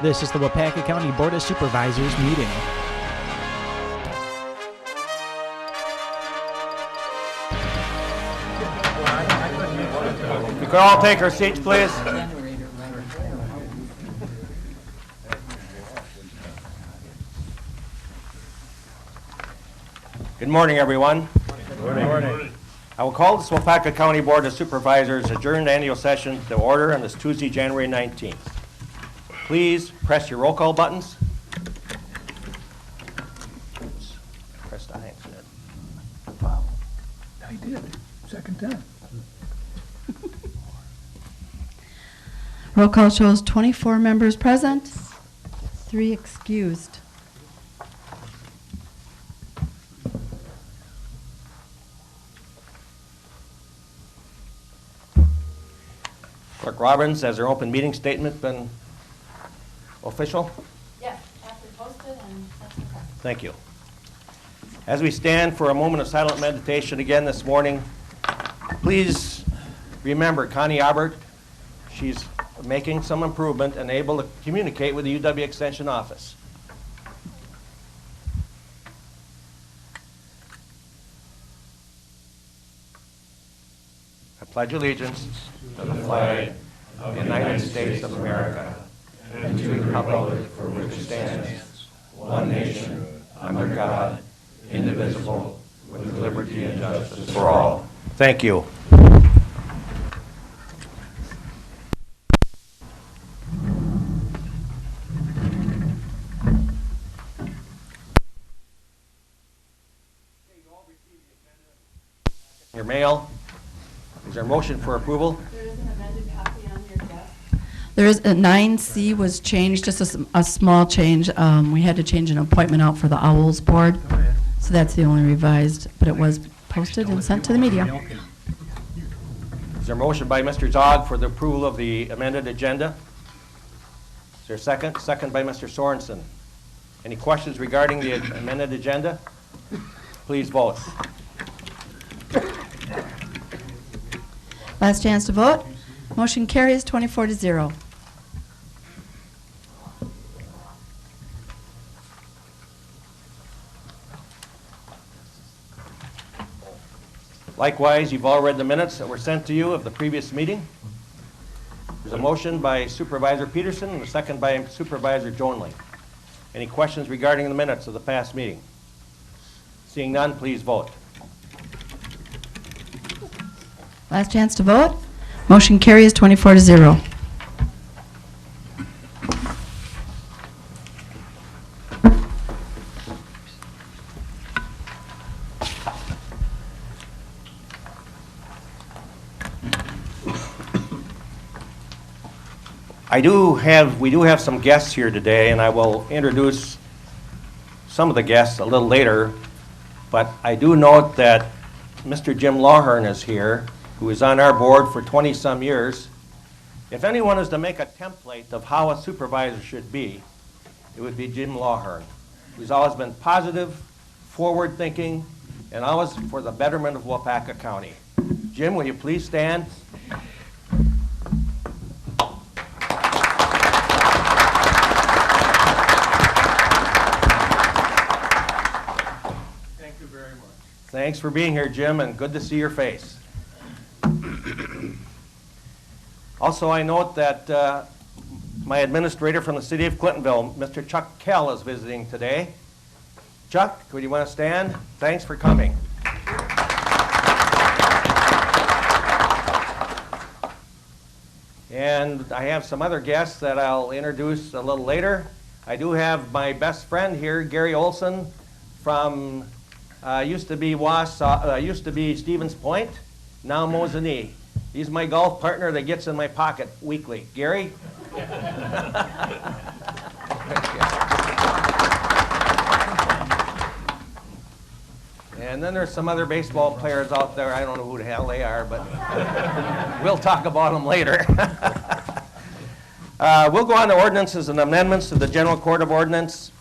This is the Waupaca County Board of Supervisors meeting. We could all take our seats, please. Good morning, everyone. Good morning. I will call this Waupaca County Board of Supervisors adjourned annual session to order on this Tuesday, January 19th. Please press your roll call buttons. Press the hands. Wow, I did, second time. Roll call shows 24 members present, 3 excused. Clerk Robbins, has their open meeting statement been official? Yes, after posted and sent to press. Thank you. As we stand for a moment of silent meditation again this morning, please remember Connie Albert. She's making some improvement and able to communicate with the UW Extension office. I pledge allegiance to the flag of the United States of America and to the republic for which it stands, one nation, under God, indivisible, with liberty and justice for all. Thank you. Your mail. Is there a motion for approval? There is an amended copy on your desk. There is a 9C was changed, just a small change. We had to change an appointment out for the Owls Board, so that's the only revised, but it was posted and sent to the media. Is there a motion by Mr. Zog for the approval of the amended agenda? Is there a second? Second by Mr. Sorensen. Any questions regarding the amended agenda? Please vote. Last chance to vote. Motion carries 24-0. Likewise, you've all read the minutes that were sent to you of the previous meeting. There's a motion by Supervisor Peterson and a second by Supervisor Jonley. Any questions regarding the minutes of the past meeting? Seeing none, please vote. Last chance to vote. Motion carries 24-0. We do have some guests here today, and I will introduce some of the guests a little later, but I do note that Mr. Jim Lawhern is here, who is on our board for 20-some years. If anyone is to make a template of how a supervisor should be, it would be Jim Lawhern, who's always been positive, forward-thinking, and always for the betterment of Waupaca County. Jim, will you please stand? Thank you very much. Thanks for being here, Jim, and good to see your face. Also, I note that my administrator from the city of Clintonville, Mr. Chuck Kell, is visiting today. Chuck, would you want to stand? Thanks for coming. And I have some other guests that I'll introduce a little later. I do have my best friend here, Gary Olson, from used to be Stevens Point, now Mosinee. He's my golf partner that gets in my pocket weekly. Gary? And then there's some other baseball players out there. I don't know who the hell they are, but we'll talk about them later. We'll go on to ordinances and amendments to the General Court of Ordinance.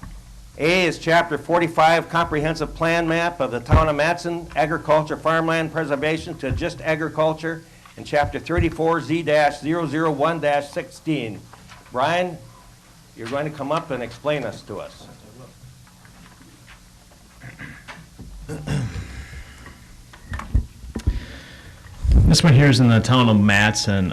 A is Chapter 45, Comprehensive Plan Map of the Town of Matson, Agriculture, Farmland Preservation to just agriculture, and Chapter 34, Z-001-16. Brian, you're going to come up and explain this to us. This one here is in the town of Matson.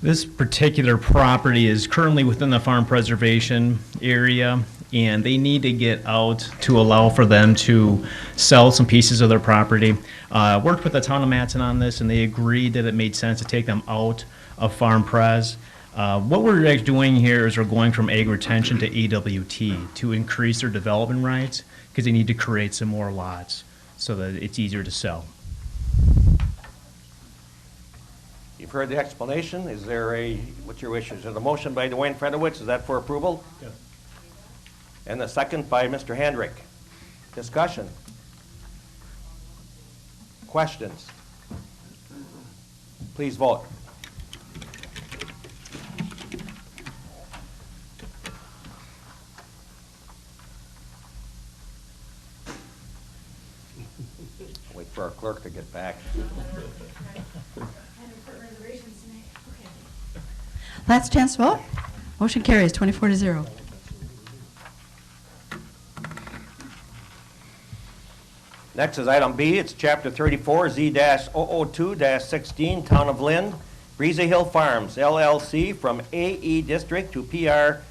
This particular property is currently within the farm preservation area, and they need to get out to allow for them to sell some pieces of their property. Worked with the town of Matson on this, and they agreed that it made sense to take them out of farm pres. What we're actually doing here is we're going from ag retention to AWT to increase their development rights, because they need to create some more lots so that it's easier to sell. You've heard the explanation. Is there what's your wishes? There's a motion by Dwayne Fredowitz. Is that for approval? Yes. And the second by Mr. Hendrick. Discussion. Questions? Please vote. Wait for our clerk to get back. Last chance to vote. Motion carries 24-0. Next is item B. It's Chapter 34, Z-002-16, Town of Lynn, Breezy Hill Farms, LLC, from AE District to PRR-O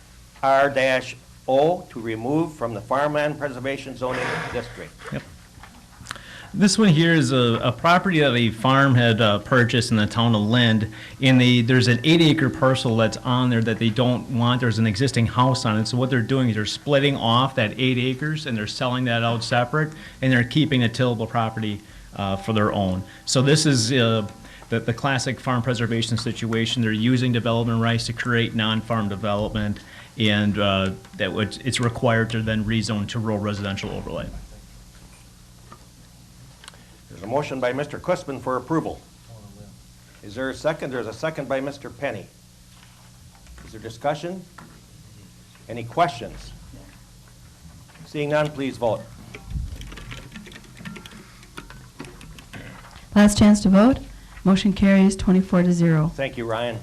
to remove from the Farmland Preservation Zoning District. Yep. This one here is a property that a farm had purchased in the town of Lind, and there's an 8-acre parcel that's on there that they don't want. There's an existing house on it, so what they're doing is they're splitting off that 8 acres and they're selling that out separate, and they're keeping the tillable property for their own. So this is the classic farm preservation situation. They're using development rights to create non-farm development, and it's required to then rezone to rural residential overlay. There's a motion by Mr. Kussman for approval. Is there a second? There's a second by Mr. Penny. Is there discussion? Any questions? Seeing none, please vote. Last chance to vote. Motion carries 24-0. Thank you, Ryan.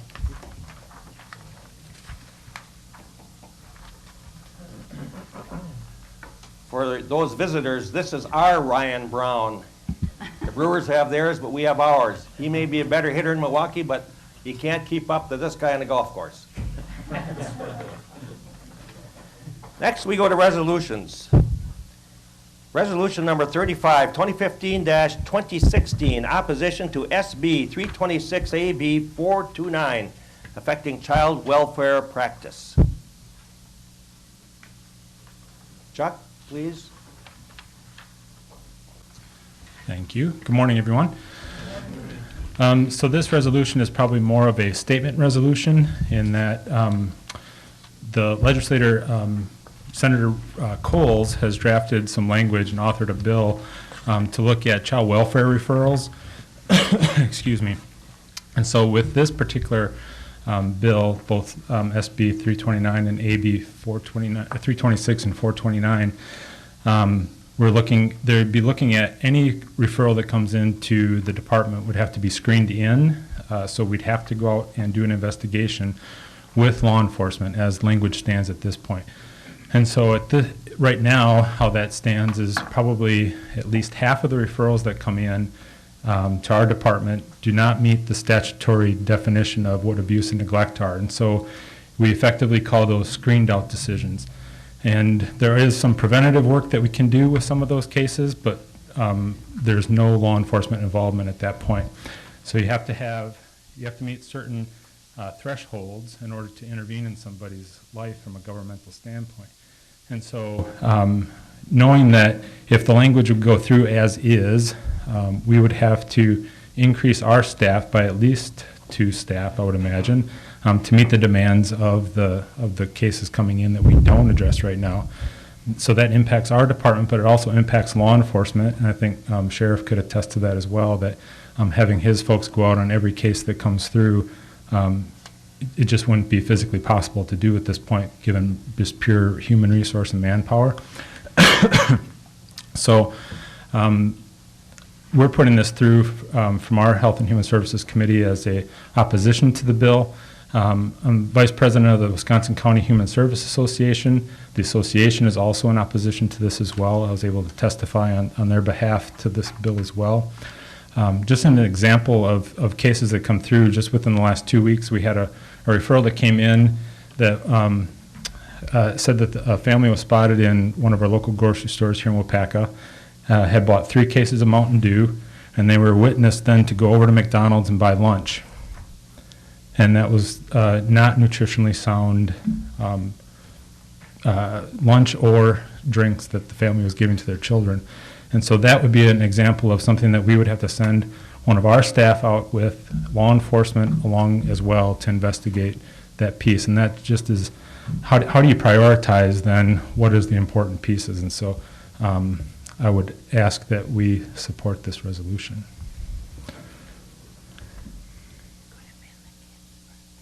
For those visitors, this is our Ryan Brown. The Brewers have theirs, but we have ours. He may be a better hitter in Milwaukee, but he can't keep up to this guy on the golf course. Next, we go to resolutions. Resolution number 35, 2015-2016, opposition to SB 326AB 429, affecting child welfare practice. Chuck, please. Thank you. Good morning, everyone. So this resolution is probably more of a statement resolution in that the legislator, Senator Coles, has drafted some language and authored a bill to look at child welfare referrals. Excuse me. And so with this particular bill, both SB 329 and AB 326 and 429, they'd be looking at any referral that comes into the department would have to be screened in, so we'd have to go out and do an investigation with law enforcement as language stands at this point. And so right now, how that stands is probably at least half of the referrals that come in to our department do not meet the statutory definition of what abuse and neglect are. And so we effectively call those screened out decisions. And there is some preventative work that we can do with some of those cases, but there's no law enforcement involvement at that point. So you have to meet certain thresholds in order to intervene in somebody's life from a governmental standpoint. And so knowing that if the language would go through as is, we would have to increase our staff by at least 2 staff, I would imagine, to meet the demands of the cases coming in that we don't address right now. So that impacts our department, but it also impacts law enforcement. And I think Sheriff could attest to that as well, that having his folks go out on every case that comes through, it just wouldn't be physically possible to do at this point, given just pure human resource and manpower. So we're putting this through from our Health and Human Services Committee as a opposition to the bill. I'm Vice President of the Wisconsin County Human Service Association. The association is also in opposition to this as well. I was able to testify on their behalf to this bill as well. Just an example of cases that come through, just within the last 2 weeks, we had a referral that came in that said that a family was spotted in one of our local grocery stores here in Waupaca, had bought 3 cases of Mountain Dew, and they were witnessed then to go over to McDonald's and buy lunch. And that was not nutritionally sound lunch or drinks that the family was giving to their children. And so that would be an example of something that we would have to send one of our staff out with law enforcement along as well to investigate that piece. And that just is, how do you prioritize then what is the important pieces? And so I would ask that we support this resolution.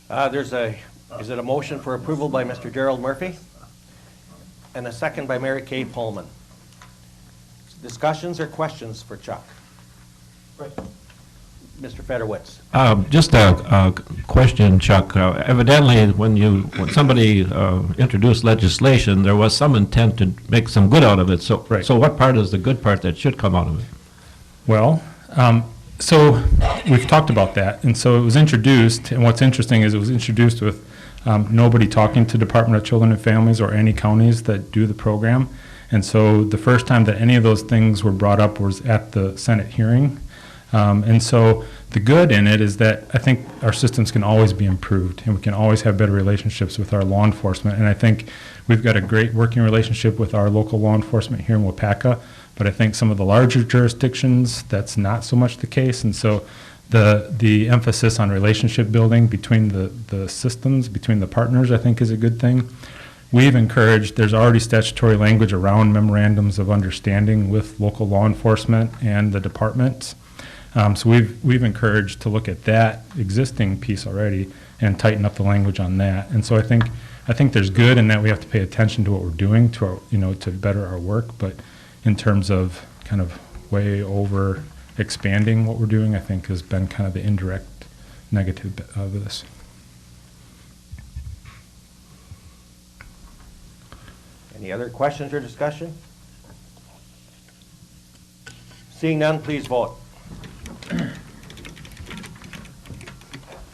Is it a motion for approval by Mr. Gerald Murphy? And a second by Mary Kay Pullman. Discussions or questions for Chuck? Mr. Fedorowicz. Just a question, Chuck. Evidently, when somebody introduced legislation, there was some intent to make some good out of it. So, Right. So what part is the good part that should come out of it? Well, so we've talked about that, and so it was introduced, and what's interesting is it was introduced with nobody talking to Department of Children and Families or any counties that do the program. And so the first time that any of those things were brought up was at the Senate hearing. And so the good in it is that I think our systems can always be improved, and we can always have better relationships with our law enforcement. And I think we've got a great working relationship with our local law enforcement here in Waupaca, but I think some of the larger jurisdictions, that's not so much the case. And so the emphasis on relationship building between the systems, between the partners, I think is a good thing. We've encouraged, there's already statutory language around memorandums of understanding with local law enforcement and the departments. So we've encouraged to look at that existing piece already and tighten up the language on that. And so I think there's good in that we have to pay attention to what we're doing to our, to better our work. But in terms of kind of way over expanding what we're doing, I think has been kind of the indirect negative of this. Any other questions or discussion? Seeing none, please vote.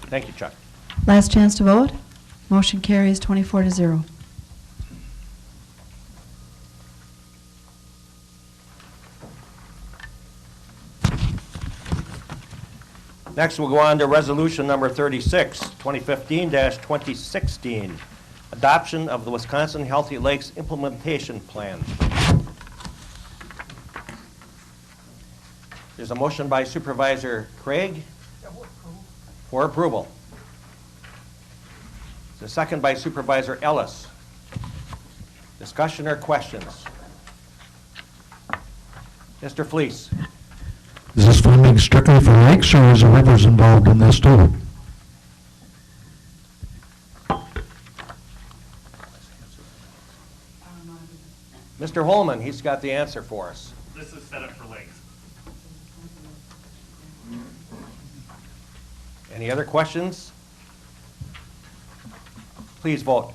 Thank you, Chuck. Last chance to vote. Motion carries 24-0. Next, we'll go on to resolution number 36, 2015-2016, adoption of the Wisconsin Healthy Lakes Implementation Plan. There's a motion by Supervisor Craig for approval. There's a second by Supervisor Ellis. Discussion or questions? Mr. Fleece. Is this funding strictly for lakes, or is the rivers involved in this too? Mr. Holman, he's got the answer for us. This is set up for lakes. Any other questions? Please vote.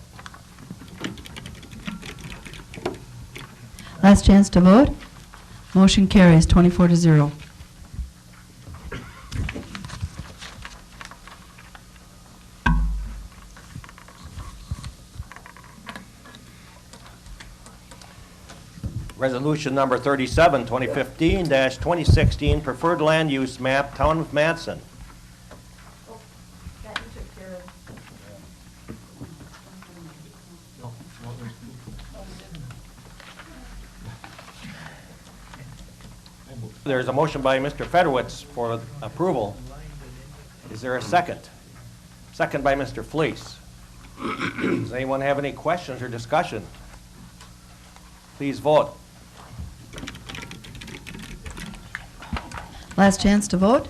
Last chance to vote. Motion carries 24-0. Resolution number 37, 2015-2016, preferred land use map, Town of Matson. There's a motion by Mr. Fedorowicz for approval. Is there a second? Second by Mr. Fleece. Does anyone have any questions or discussion? Please vote. Last chance to vote.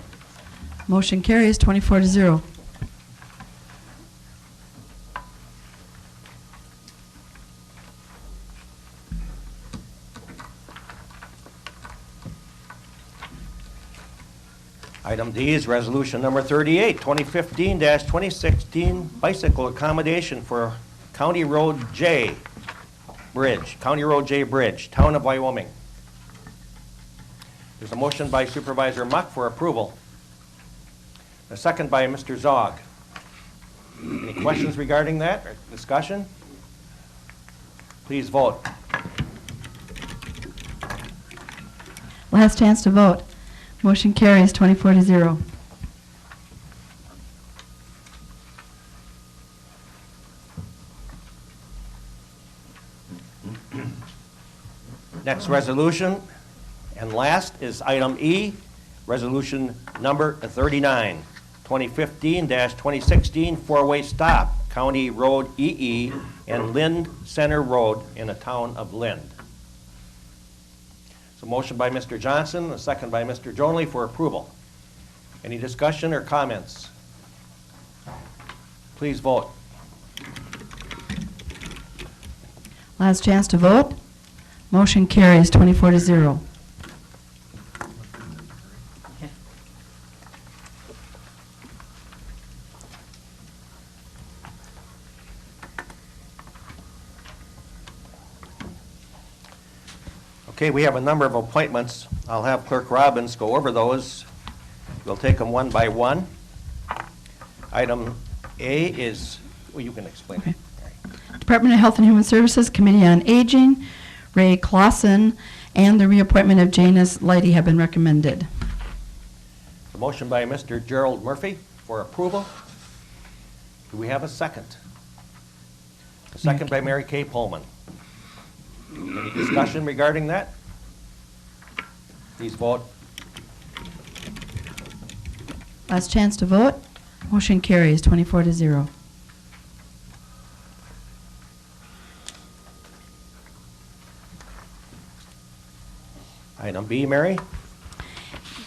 Motion carries 24-0. Item D is resolution number 38, 2015-2016 bicycle accommodation for County Road J Bridge, Town of Wyoming. There's a motion by Supervisor Muck for approval. A second by Mr. Zog. Any questions regarding that or discussion? Please vote. Last chance to vote. Motion carries 24-0. Next resolution, and last, is item E, resolution number 39, 2015-2016 four-way stop, County Road EE and Lind Center Road in the town of Lind. So motion by Mr. Johnson, a second by Mr. Jonley for approval. Any discussion or comments? Please vote. Last chance to vote. Motion carries 24-0. Okay, we have a number of appointments. I'll have Clerk Robbins go over those. We'll take them one by one. Item A is, well, you can explain it. Department of Health and Human Services, Committee on Aging, Ray Clausen, and the reappointment of Janice Lighty have been recommended. A motion by Mr. Gerald Murphy for approval. Do we have a second? A second by Mary Kay Pullman. Any discussion regarding that? Please vote. Last chance to vote. Motion carries 24-0. Item B, Mary.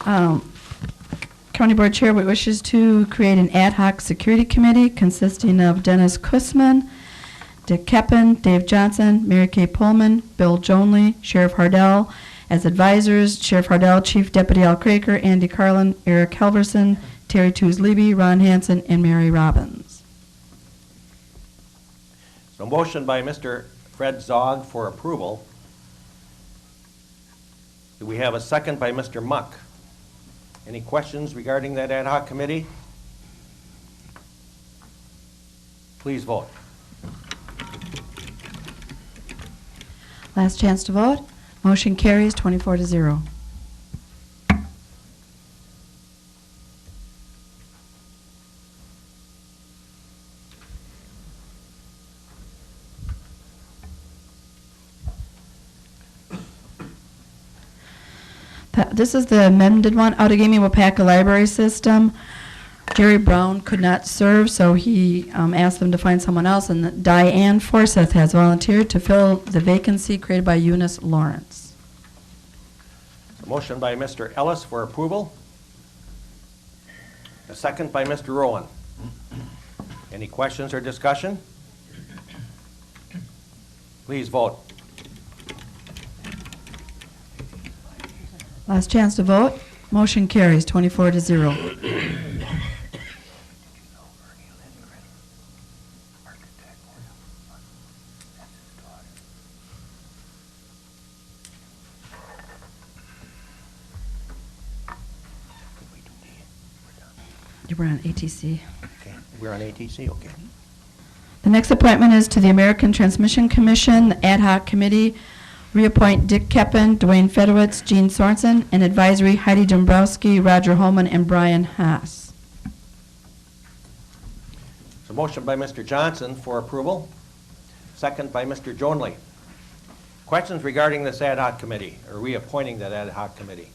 County Board Chair wishes to create an ad hoc security committee consisting of Dennis Kussman, Dick Keppen, Dave Johnson, Mary Kay Pullman, Bill Jonley, Sheriff Hardell as advisors, Sheriff Hardell, Chief Deputy Al Craker, Andy Carlin, Eric Helverson, Terry Tews-Leby, Ron Hansen, and Mary Robbins. So motion by Mr. Fred Zog for approval. Do we have a second by Mr. Muck? Any questions regarding that ad hoc committee? Please vote. Last chance to vote. Motion carries 24-0. This is the amended one, Outagamie Waupaca Library System. Jerry Brown could not serve, so he asked them to find someone else, and Diane Forsyth has volunteered to fill the vacancy created by Eunice Lawrence. A motion by Mr. Ellis for approval. A second by Mr. Rowan. Any questions or discussion? Please vote. Last chance to vote. Motion carries 24-0. We're on ATC. Okay, we're on ATC, okay. The next appointment is to the American Transmission Commission, the Ad hoc Committee. Reappoint Dick Keppen, Dwayne Fedowitz, Gene Sorensen, and advisory Heidi Dombrowski, Roger Holman, and Brian Haas. So motion by Mr. Johnson for approval. Second by Mr. Jonley. Questions regarding this ad hoc committee, or reappointing that ad hoc committee?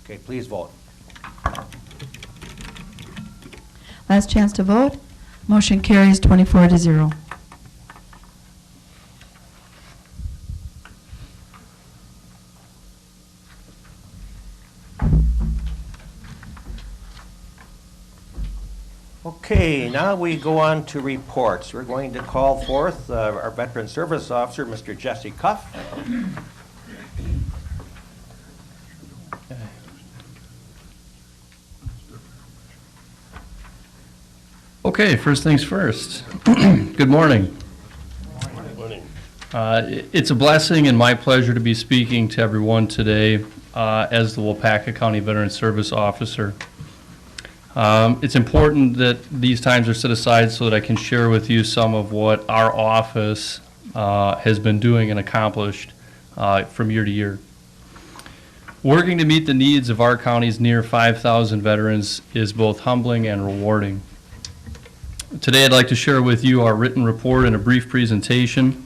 Okay, please vote. Last chance to vote. Motion carries 24-0. Okay, now we go on to reports. We're going to call forth our Veteran Service Officer, Mr. Jesse Cuff. Okay, first things first. Good morning. It's a blessing and my pleasure to be speaking to everyone today as the Waupaca County Veteran Service Officer. It's important that these times are set aside so that I can share with you some of what our office has been doing and accomplished from year to year. Working to meet the needs of our county's near 5,000 veterans is both humbling and rewarding. Today I'd like to share with you our written report and a brief presentation.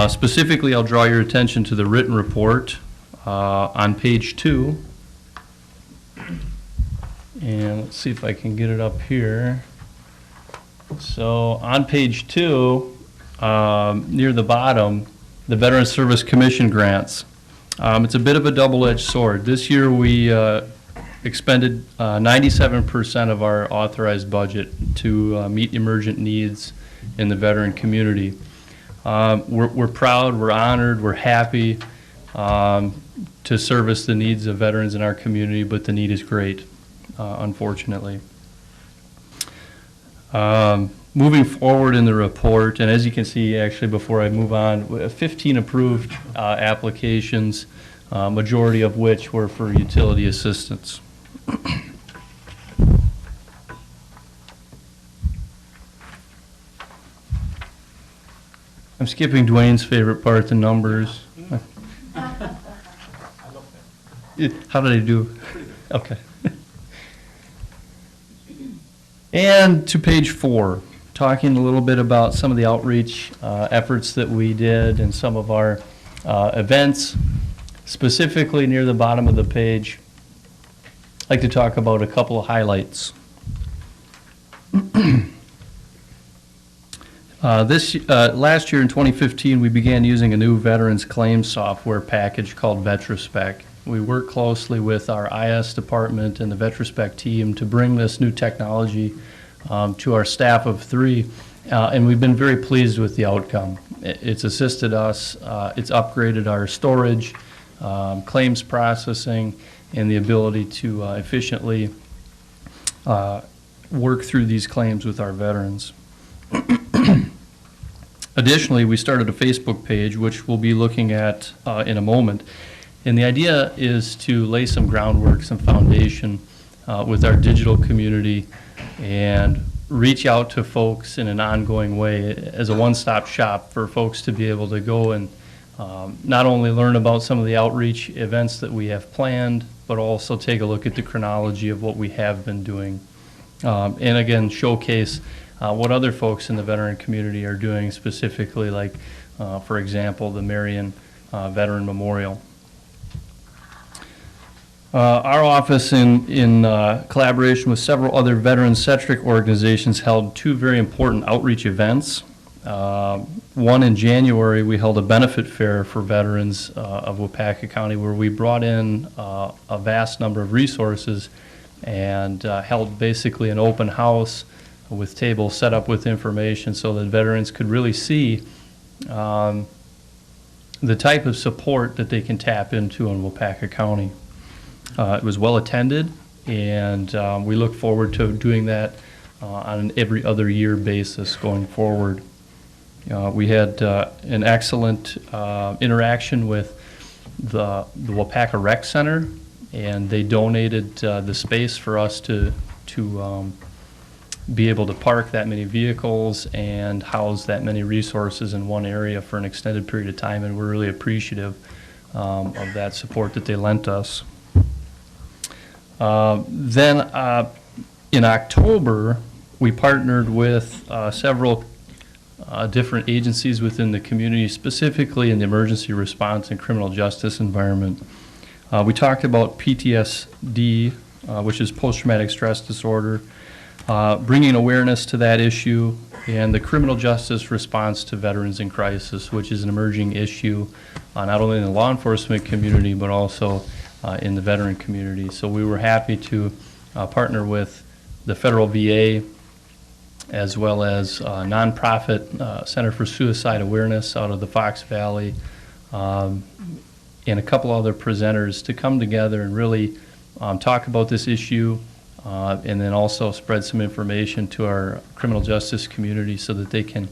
Specifically, I'll draw your attention to the written report on page 2. And let's see if I can get it up here. So on page 2, near the bottom, the Veteran Service Commission grants. It's a bit of a double-edged sword. This year we expended 97% of our authorized budget to meet emergent needs in the veteran community. We're proud, we're honored, we're happy to service the needs of veterans in our community, but the need is great, unfortunately. Moving forward in the report, and as you can see, actually, before I move on, 15 approved applications, majority of which were for utility assistance. I'm skipping Dwayne's favorite part, the numbers. How did I do? Okay. And to page 4. Talking a little bit about some of the outreach efforts that we did and some of our events. Specifically near the bottom of the page, I'd like to talk about a couple of highlights. Last year in 2015, we began using a new veterans claims software package called VetraSpec. We work closely with our IS department and the VetraSpec team to bring this new technology to our staff of 3, and we've been very pleased with the outcome. It's assisted us, it's upgraded our storage, claims processing, and the ability to efficiently work through these claims with our veterans. Additionally, we started a Facebook page, which we'll be looking at in a moment, and the idea is to lay some groundwork, some foundation with our digital community and reach out to folks in an ongoing way as a one-stop shop for folks to be able to go and not only learn about some of the outreach events that we have planned, but also take a look at the chronology of what we have been doing. And again, showcase what other folks in the veteran community are doing, specifically like, for example, the Marion Veteran Memorial. Our office, in collaboration with several other veteran-centric organizations, held 2 very important outreach events. One in January, we held a benefit fair for veterans of Waupaca County, where we brought in a vast number of resources and held basically an open house with tables set up with information so that veterans could really see the type of support that they can tap into in Waupaca County. It was well attended, and we look forward to doing that on an every other year basis going forward. We had an excellent interaction with the Waupaca Rec Center, and they donated the space for us to be able to park that many vehicles and house that many resources in one area for an extended period of time, and we're really appreciative of that support that they lent us. Then in October, we partnered with several different agencies within the community, specifically in the emergency response and criminal justice environment. We talked about PTSD, which is post-traumatic stress disorder, bringing awareness to that issue, and the criminal justice response to veterans in crisis, which is an emerging issue not only in the law enforcement community, but also in the veteran community. So we were happy to partner with the federal VA as well as nonprofit Center for Suicide Awareness out of the Fox Valley, and a couple other presenters to come together and really talk about this issue, and then also spread some information to our criminal justice community so that they can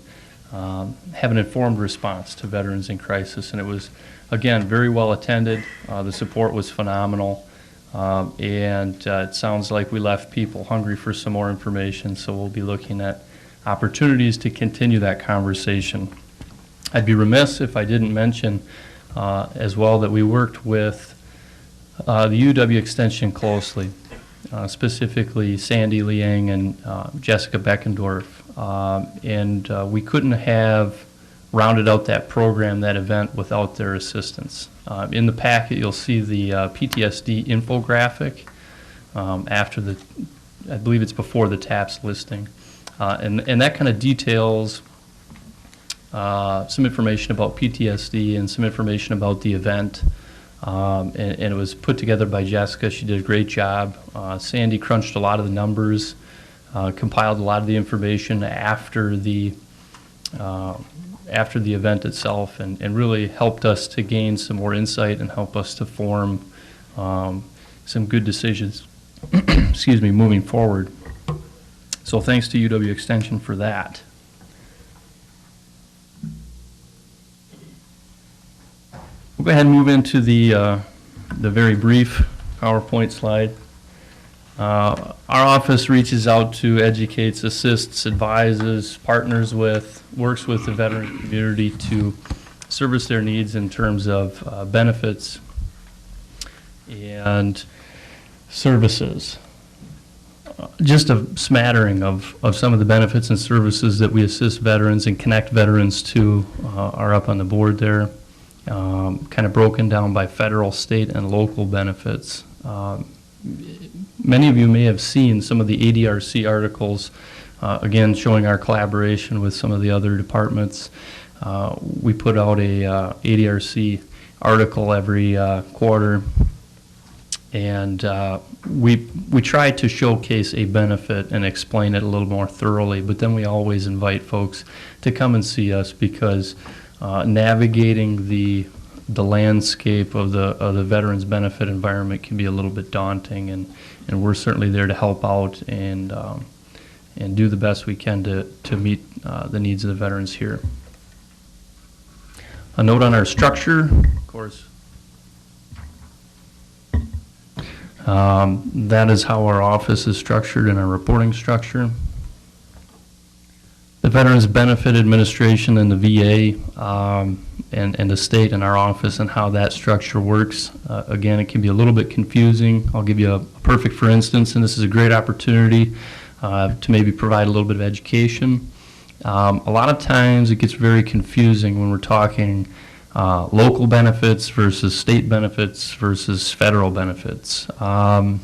have an informed response to veterans in crisis. And it was, again, very well attended. The support was phenomenal. And it sounds like we left people hungry for some more information, so we'll be looking at opportunities to continue that conversation. I'd be remiss if I didn't mention as well that we worked with the UW Extension closely, specifically Sandy Liang and Jessica Beckendorf. And we couldn't have rounded out that program, that event, without their assistance. In the packet, you'll see the PTSD infographic after the, I believe it's before the TAPS listing. And that kind of details some information about PTSD and some information about the event. And it was put together by Jessica. She did a great job. Sandy crunched a lot of the numbers, compiled a lot of the information after the event itself, and really helped us to gain some more insight and help us to form some good decisions excuse me, moving forward. So thanks to UW Extension for that. We'll go ahead and move into the very brief PowerPoint slide. Our office reaches out to, educates, assists, advises, partners with, works with the veteran community to service their needs in terms of benefits and services. Just a smattering of some of the benefits and services that we assist veterans and connect veterans to are up on the board there, kind of broken down by federal, state, and local benefits. Many of you may have seen some of the ADRC articles, again, showing our collaboration with some of the other departments. We put out a ADRC article every quarter, and we try to showcase a benefit and explain it a little more thoroughly, but then we always invite folks to come and see us, because navigating the landscape of the veterans benefit environment can be a little bit daunting, and we're certainly there to help out and do the best we can to meet the needs of the veterans here. A note on our structure, of course. That is how our office is structured in our reporting structure. The Veterans Benefit Administration and the VA and the state and our office and how that structure works. Again, it can be a little bit confusing. I'll give you a perfect for instance, and this is a great opportunity to maybe provide a little bit of education. A lot of times it gets very confusing when we're talking local benefits versus state benefits versus federal benefits. And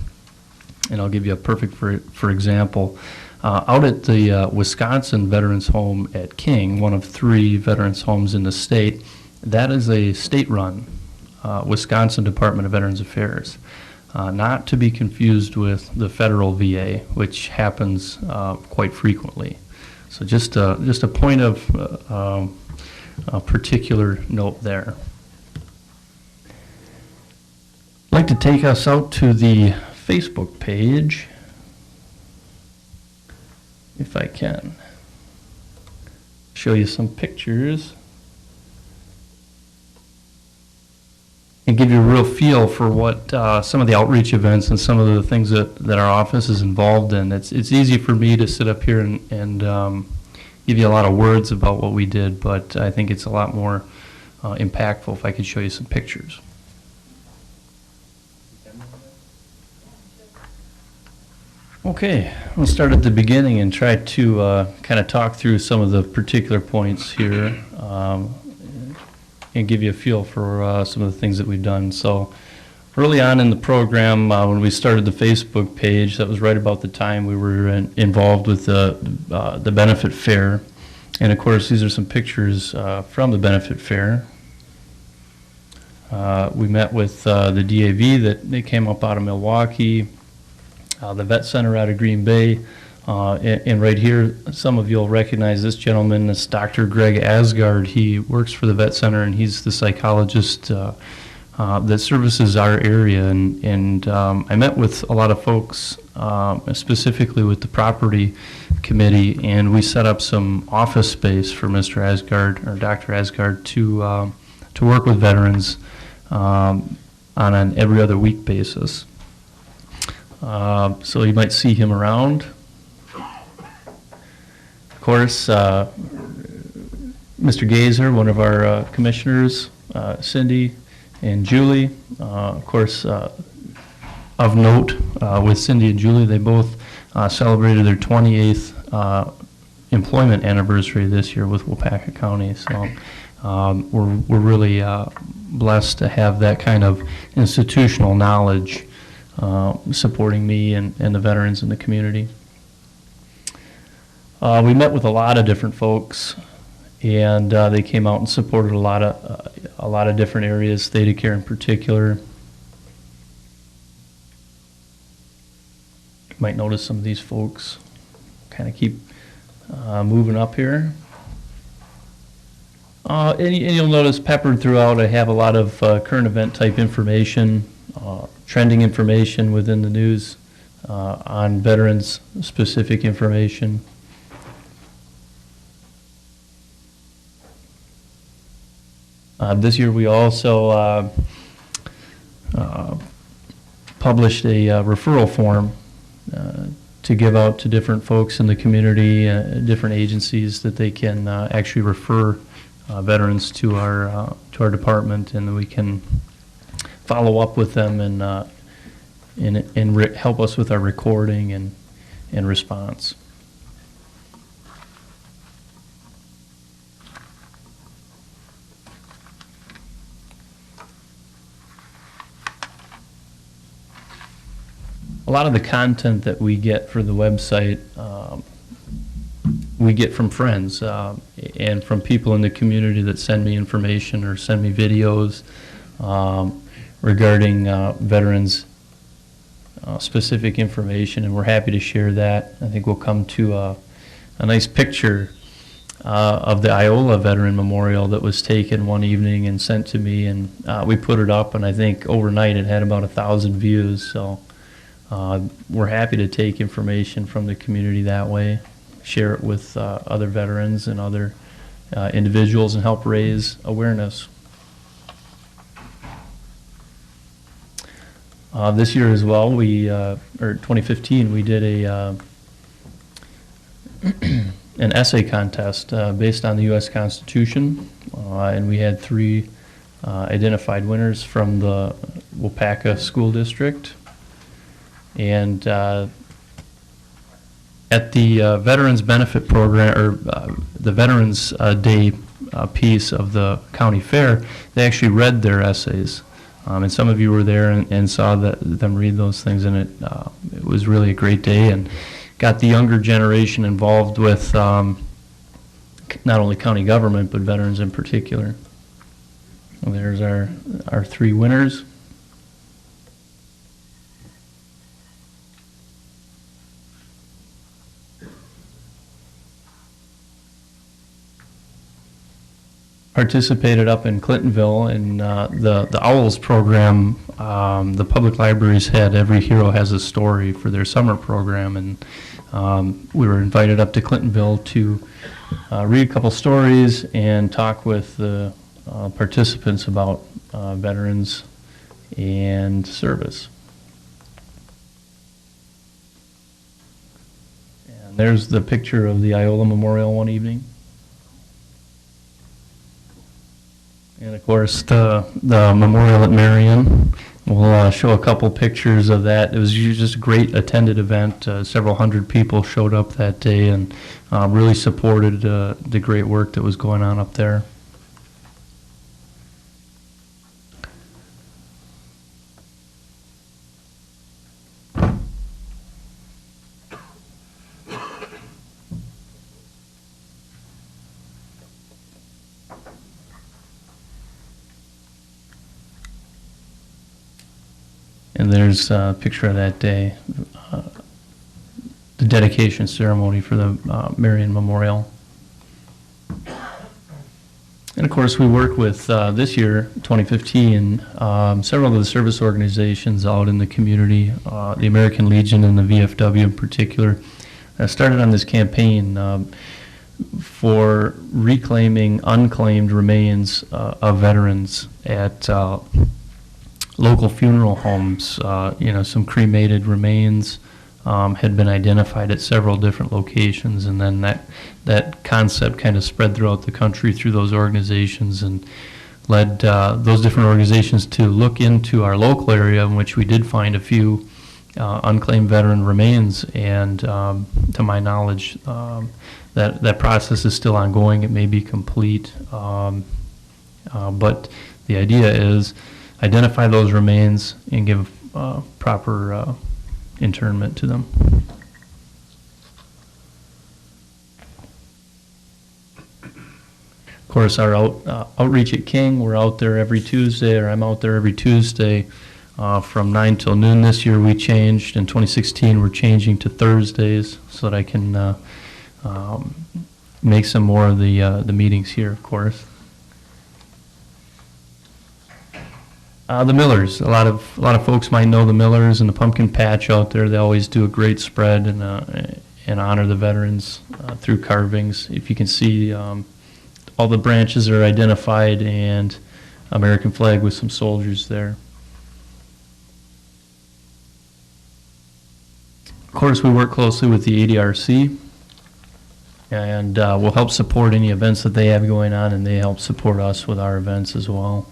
I'll give you a perfect for example. Out at the Wisconsin Veterans Home at King, one of 3 veterans homes in the state, that is a state-run Wisconsin Department of Veterans Affairs. Not to be confused with the federal VA, which happens quite frequently. So just a point of a particular note there. I'd like to take us out to the Facebook page, if I can. Show you some pictures and give you a real feel for what some of the outreach events and some of the things that our office is involved in. It's easy for me to sit up here and give you a lot of words about what we did, but I think it's a lot more impactful if I could show you some pictures. Okay, we'll start at the beginning and try to kind of talk through some of the particular points here and give you a feel for some of the things that we've done. So early on in the program, when we started the Facebook page, that was right about the time we were involved with the benefit fair. And of course, these are some pictures from the benefit fair. We met with the DAV that they came up out of Milwaukee, the Vet Center out of Green Bay, and right here, some of you will recognize this gentleman. This Dr. Greg Asgard. He works for the Vet Center, and he's the psychologist that services our area, and I met with a lot of folks, specifically with the property committee, and we set up some office space for Mr. Asgard, or Dr. Asgard, to work with veterans on an every other week basis. So you might see him around. Of course, Mr. Gazer, one of our commissioners, Cindy and Julie. Of course, of note, with Cindy and Julie, they both celebrated their 28th employment anniversary this year with Waupaca County. So we're really blessed to have that kind of institutional knowledge supporting me and the veterans in the community. We met with a lot of different folks, and they came out and supported a lot of different areas, theta care in particular. You might notice some of these folks kind of keep moving up here. And you'll notice peppered throughout, I have a lot of current event type information, trending information within the news, on veterans specific information. This year we also published a referral form to give out to different folks in the community, different agencies that they can actually refer veterans to our department, and we can follow up with them and help us with our recording and response. A lot of the content that we get for the website, we get from friends and from people in the community that send me information or send me videos regarding veterans specific information, and we're happy to share that. I think we'll come to a nice picture of the Iola Veteran Memorial that was taken one evening and sent to me, and we put it up, and I think overnight it had about 1,000 views. So we're happy to take information from the community that way, share it with other veterans and other individuals, and help raise awareness. This year as well, or 2015, we did an essay contest based on the U.S. Constitution, and we had 3 identified winners from the Waupaca School District. And at the Veterans Benefit Program, or the Veterans Day piece of the county fair, they actually read their essays. And some of you were there and saw them read those things, and it was really a great day, and got the younger generation involved with not only county government, but veterans in particular. Well, there's our 3 winners. Participated up in Clintonville in the Owls program. The public libraries had Every Hero Has a Story for their summer program, and we were invited up to Clintonville to read a couple stories and talk with the participants about veterans and service. And there's the picture of the Iola Memorial one evening. And of course, the memorial at Marion. We'll show a couple pictures of that. It was just a great attended event. Several hundred people showed up that day and really supported the great work that was going on up there. And there's a picture of that day, the dedication ceremony for the Marion Memorial. And of course, we work with, this year, 2015, several of the service organizations out in the community, the American Legion and the VFW in particular, started on this campaign for reclaiming unclaimed remains of veterans at local funeral homes. Some cremated remains had been identified at several different locations, and then that concept kind of spread throughout the country through those organizations and led those different organizations to look into our local area, in which we did find a few unclaimed veteran remains, and to my knowledge, that process is still ongoing. It may be complete, but the idea is identify those remains and give proper internment to them. Of course, our outreach at King, we're out there every Tuesday, or I'm out there every Tuesday from 9 till noon. This year we changed. In 2016, we're changing to Thursdays so that I can make some more of the meetings here, of course. The Millers, a lot of folks might know the Millers and the Pumpkin Patch out there. They always do a great spread and honor the veterans through carvings. If you can see, all the branches are identified and American flag with some soldiers there. Of course, we work closely with the ADRC, and we'll help support any events that they have going on, and they help support us with our events as well.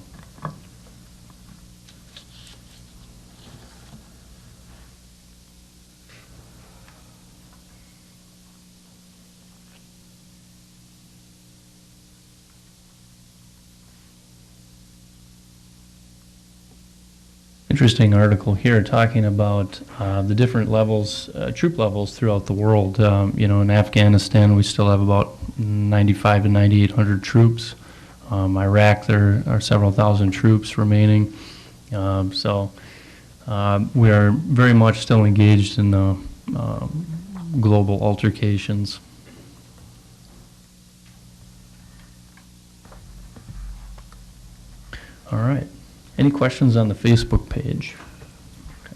Interesting article here talking about the different levels, troop levels throughout the world. In Afghanistan, we still have about 9,500 to 9,800 troops. Iraq, there are several thousand troops remaining. So we are very much still engaged in the global altercations. All right. Any questions on the Facebook page? Okay.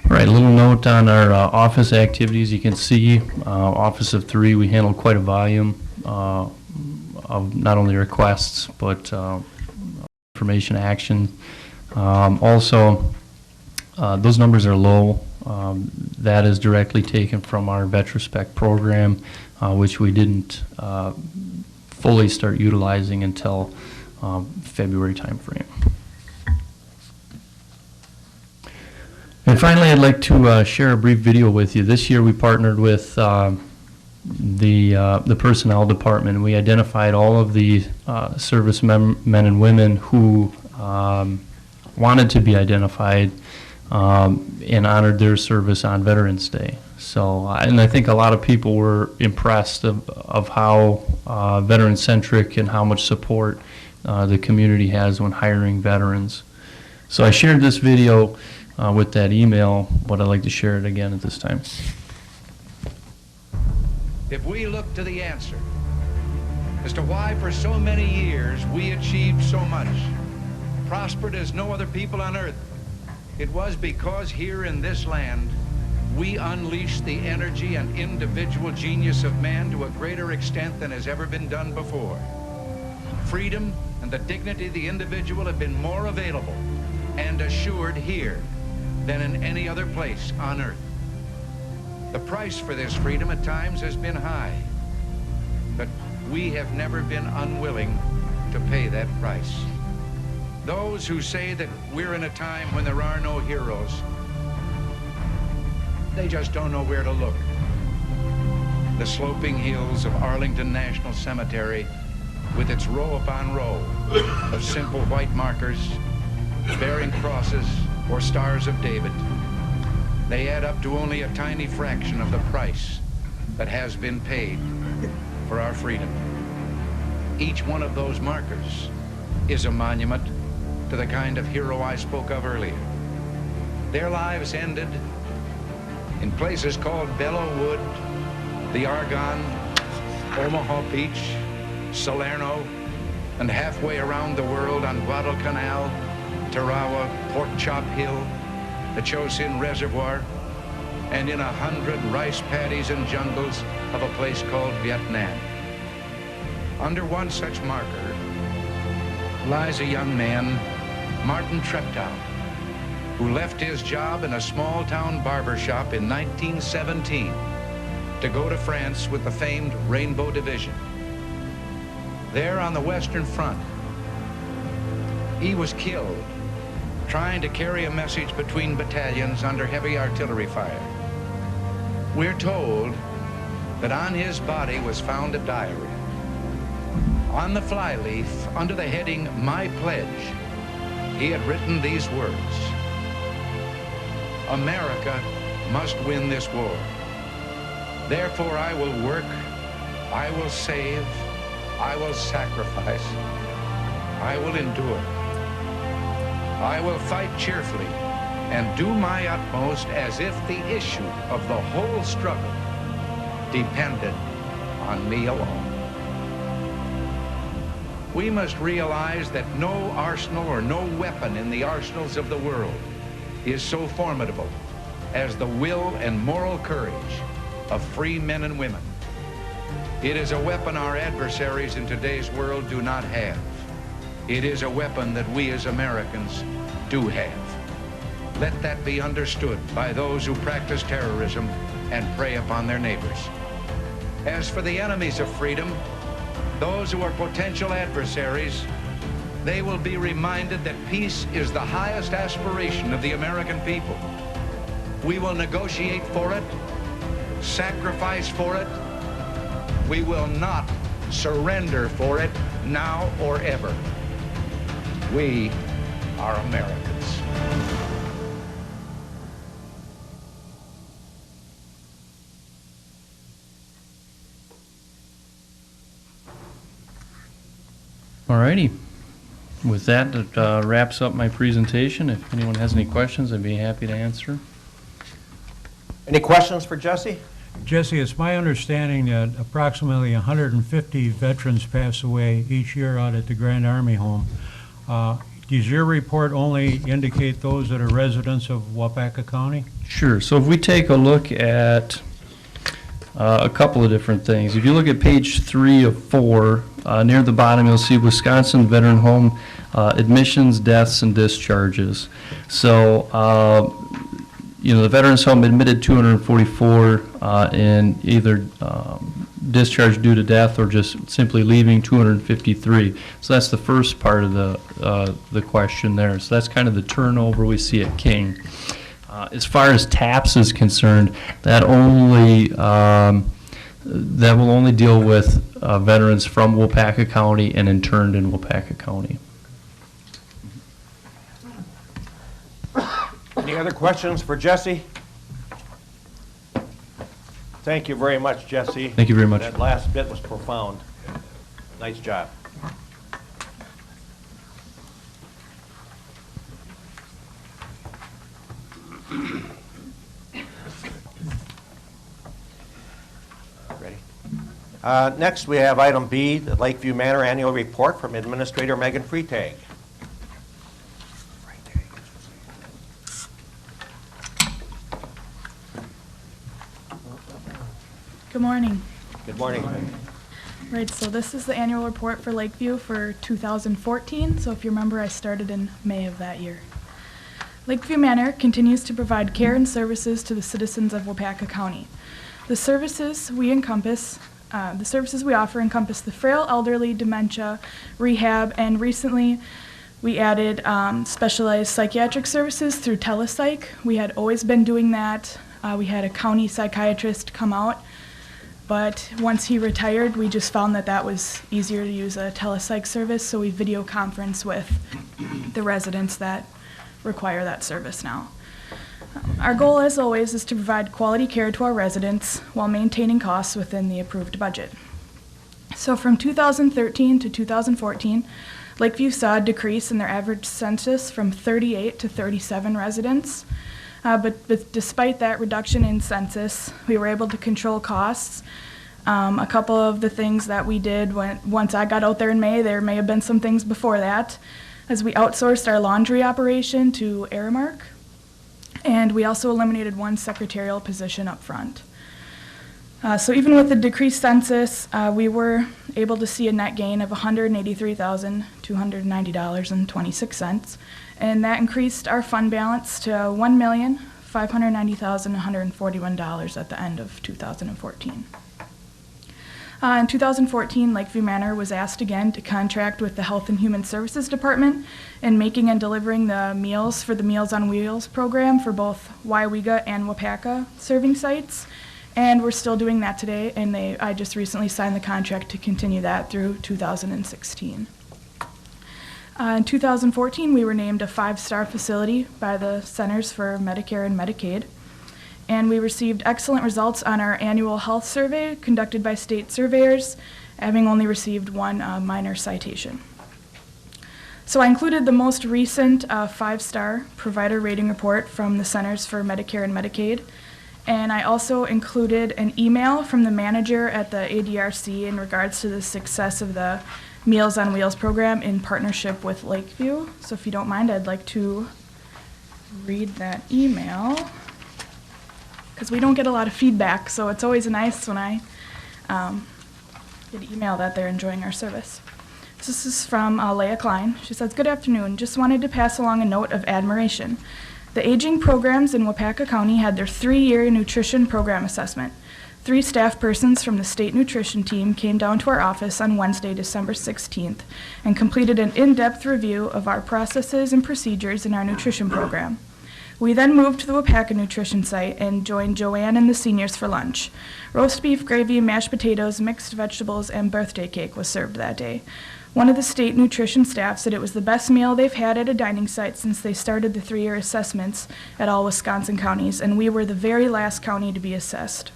All right, a little note on our office activities. You can see Office of 3, we handle quite a volume of not only requests, but information action. Also, those numbers are low. That is directly taken from our VetraSpec program, which we didn't fully start utilizing until February timeframe. And finally, I'd like to share a brief video with you. This year we partnered with the personnel department. We identified all of the service men and women who wanted to be identified and honored their service on Veterans Day. So, and I think a lot of people were impressed of how veteran-centric and how much support the community has when hiring veterans. So I shared this video with that email, but I'd like to share it again at this time. If we look to the answer as to why for so many years we achieved so much, prospered as no other people on earth, it was because here in this land we unleashed the energy and individual genius of man to a greater extent than has ever been done before. Freedom and the dignity of the individual have been more available and assured here than in any other place on earth. The price for this freedom at times has been high, but we have never been unwilling to pay that price. Those who say that we're in a time when there are no heroes, they just don't know where to look. The sloping hills of Arlington National Cemetery, with its row upon row of simple white markers bearing crosses or stars of David, they add up to only a tiny fraction of the price that has been paid for our freedom. Each one of those markers is a monument to the kind of hero I spoke of earlier. Their lives ended in places called Belleau Wood, the Argonne, Omaha Beach, Salerno, and halfway around the world on Guadalcanal, Tarawa, Pork Chop Hill, the Chosin Reservoir, and in 100 rice paddies and jungles of a place called Vietnam. Under one such marker lies a young man, Martin Treptow, who left his job in a small-town barber shop in 1917 to go to France with the famed Rainbow Division. There on the Western Front, he was killed trying to carry a message between battalions under heavy artillery fire. We're told that on his body was found a diary. On the flyleaf, under the heading, My Pledge, he had written these words: America must win this war. Therefore I will work, I will save, I will sacrifice, I will endure. I will fight cheerfully and do my utmost as if the issue of the whole struggle depended on me alone. We must realize that no arsenal or no weapon in the arsenals of the world is so formidable as the will and moral courage of free men and women. It is a weapon our adversaries in today's world do not have. It is a weapon that we as Americans do have. Let that be understood by those who practice terrorism and prey upon their neighbors. As for the enemies of freedom, those who are potential adversaries, they will be reminded that peace is the highest aspiration of the American people. We will negotiate for it, sacrifice for it. We will not surrender for it now or ever. We are Americans. All righty. With that, it wraps up my presentation. If anyone has any questions, I'd be happy to answer. Any questions for Jesse? Jesse, it's my understanding that approximately 150 veterans pass away each year out at the Grand Army Home. Does your report only indicate those that are residents of Waupaca County? Sure. So if we take a look at a couple of different things. If you look at page 3 of 4, near the bottom you'll see Wisconsin Veteran Home admissions, deaths, and discharges. So, the Veterans Home admitted 244 and either discharged due to death or just simply leaving 253. So that's the first part of the question there. So that's kind of the turnover we see at King. As far as TAPS is concerned, that only that will only deal with veterans from Waupaca County and interned in Waupaca County. Any other questions for Jesse? Thank you very much, Jesse. Thank you very much. That last bit was profound. Nice job. Ready? Next, we have item B, the Lakeview Manor Annual Report from Administrator Megan Freitag. Good morning. Good morning. Right, so this is the annual report for Lakeview for 2014. So if you remember, I started in May of that year. Lakeview Manor continues to provide care and services to the citizens of Waupaca County. The services we offer encompass the frail, elderly, dementia, rehab, and recently we added specialized psychiatric services through telepsych. We had always been doing that. We had a county psychiatrist come out, but once he retired, we just found that was easier to use a telepsych service, so we video conference with the residents that require that service now. Our goal, as always, is to provide quality care to our residents while maintaining costs within the approved budget. So from 2013 to 2014, Lakeview saw a decrease in their average census from 38 to 37 residents. But despite that reduction in census, we were able to control costs. A couple of the things that we did once I got out there in May, there may have been some things before that, as we outsourced our laundry operation to Aramark, and we also eliminated one secretarial position up front. So even with the decreased census, we were able to see a net gain of $183,290.26, and that increased our fund balance to $1,590,141 at the end of 2014. In 2014, Lakeview Manor was asked again to contract with the Health and Human Services Department in making and delivering the meals for the Meals on Wheels program for both Waupaca and Waupaca serving sites. And we're still doing that today, and I just recently signed the contract to continue that through 2016. In 2014, we were named a 5-star facility by the Centers for Medicare and Medicaid, and we received excellent results on our annual health survey conducted by state surveyors, having only received one minor citation. So I included the most recent 5-star provider rating report from the Centers for Medicare and Medicaid. And I also included an email from the manager at the ADRC in regards to the success of the Meals on Wheels program in partnership with Lakeview. So if you don't mind, I'd like to read that email, because we don't get a lot of feedback, so it's always nice when I get an email that they're enjoying our service. So this is from Leah Klein. She says, "Good afternoon. Just wanted to pass along a note of admiration. The aging programs in Waupaca County had their 3-year nutrition program assessment. 3 staff persons from the state nutrition team came down to our office on Wednesday, December 16th, and completed an in-depth review of our processes and procedures in our nutrition program. We then moved to the Waupaca nutrition site and joined Joanne and the seniors for lunch. Roast beef, gravy, mashed potatoes, mixed vegetables, and birthday cake was served that day. One of the state nutrition staff said it was the best meal they've had at a dining site since they started the 3-year assessments at all Wisconsin counties, and we were the very last county to be assessed."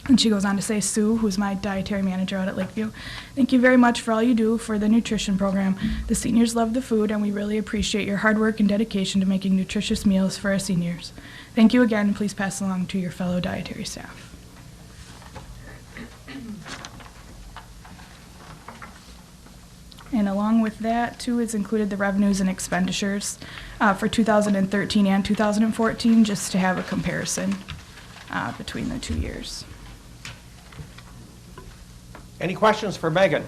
And she goes on to say, "Sue, who's my dietary manager out at Lakeview, thank you very much for all you do for the nutrition program. The seniors love the food, and we really appreciate your hard work and dedication to making nutritious meals for our seniors. Thank you again, and please pass along to your fellow dietary staff." And along with that, too, is included the revenues and expenditures for 2013 and 2014, just to have a comparison between the 2 years. Any questions for Megan?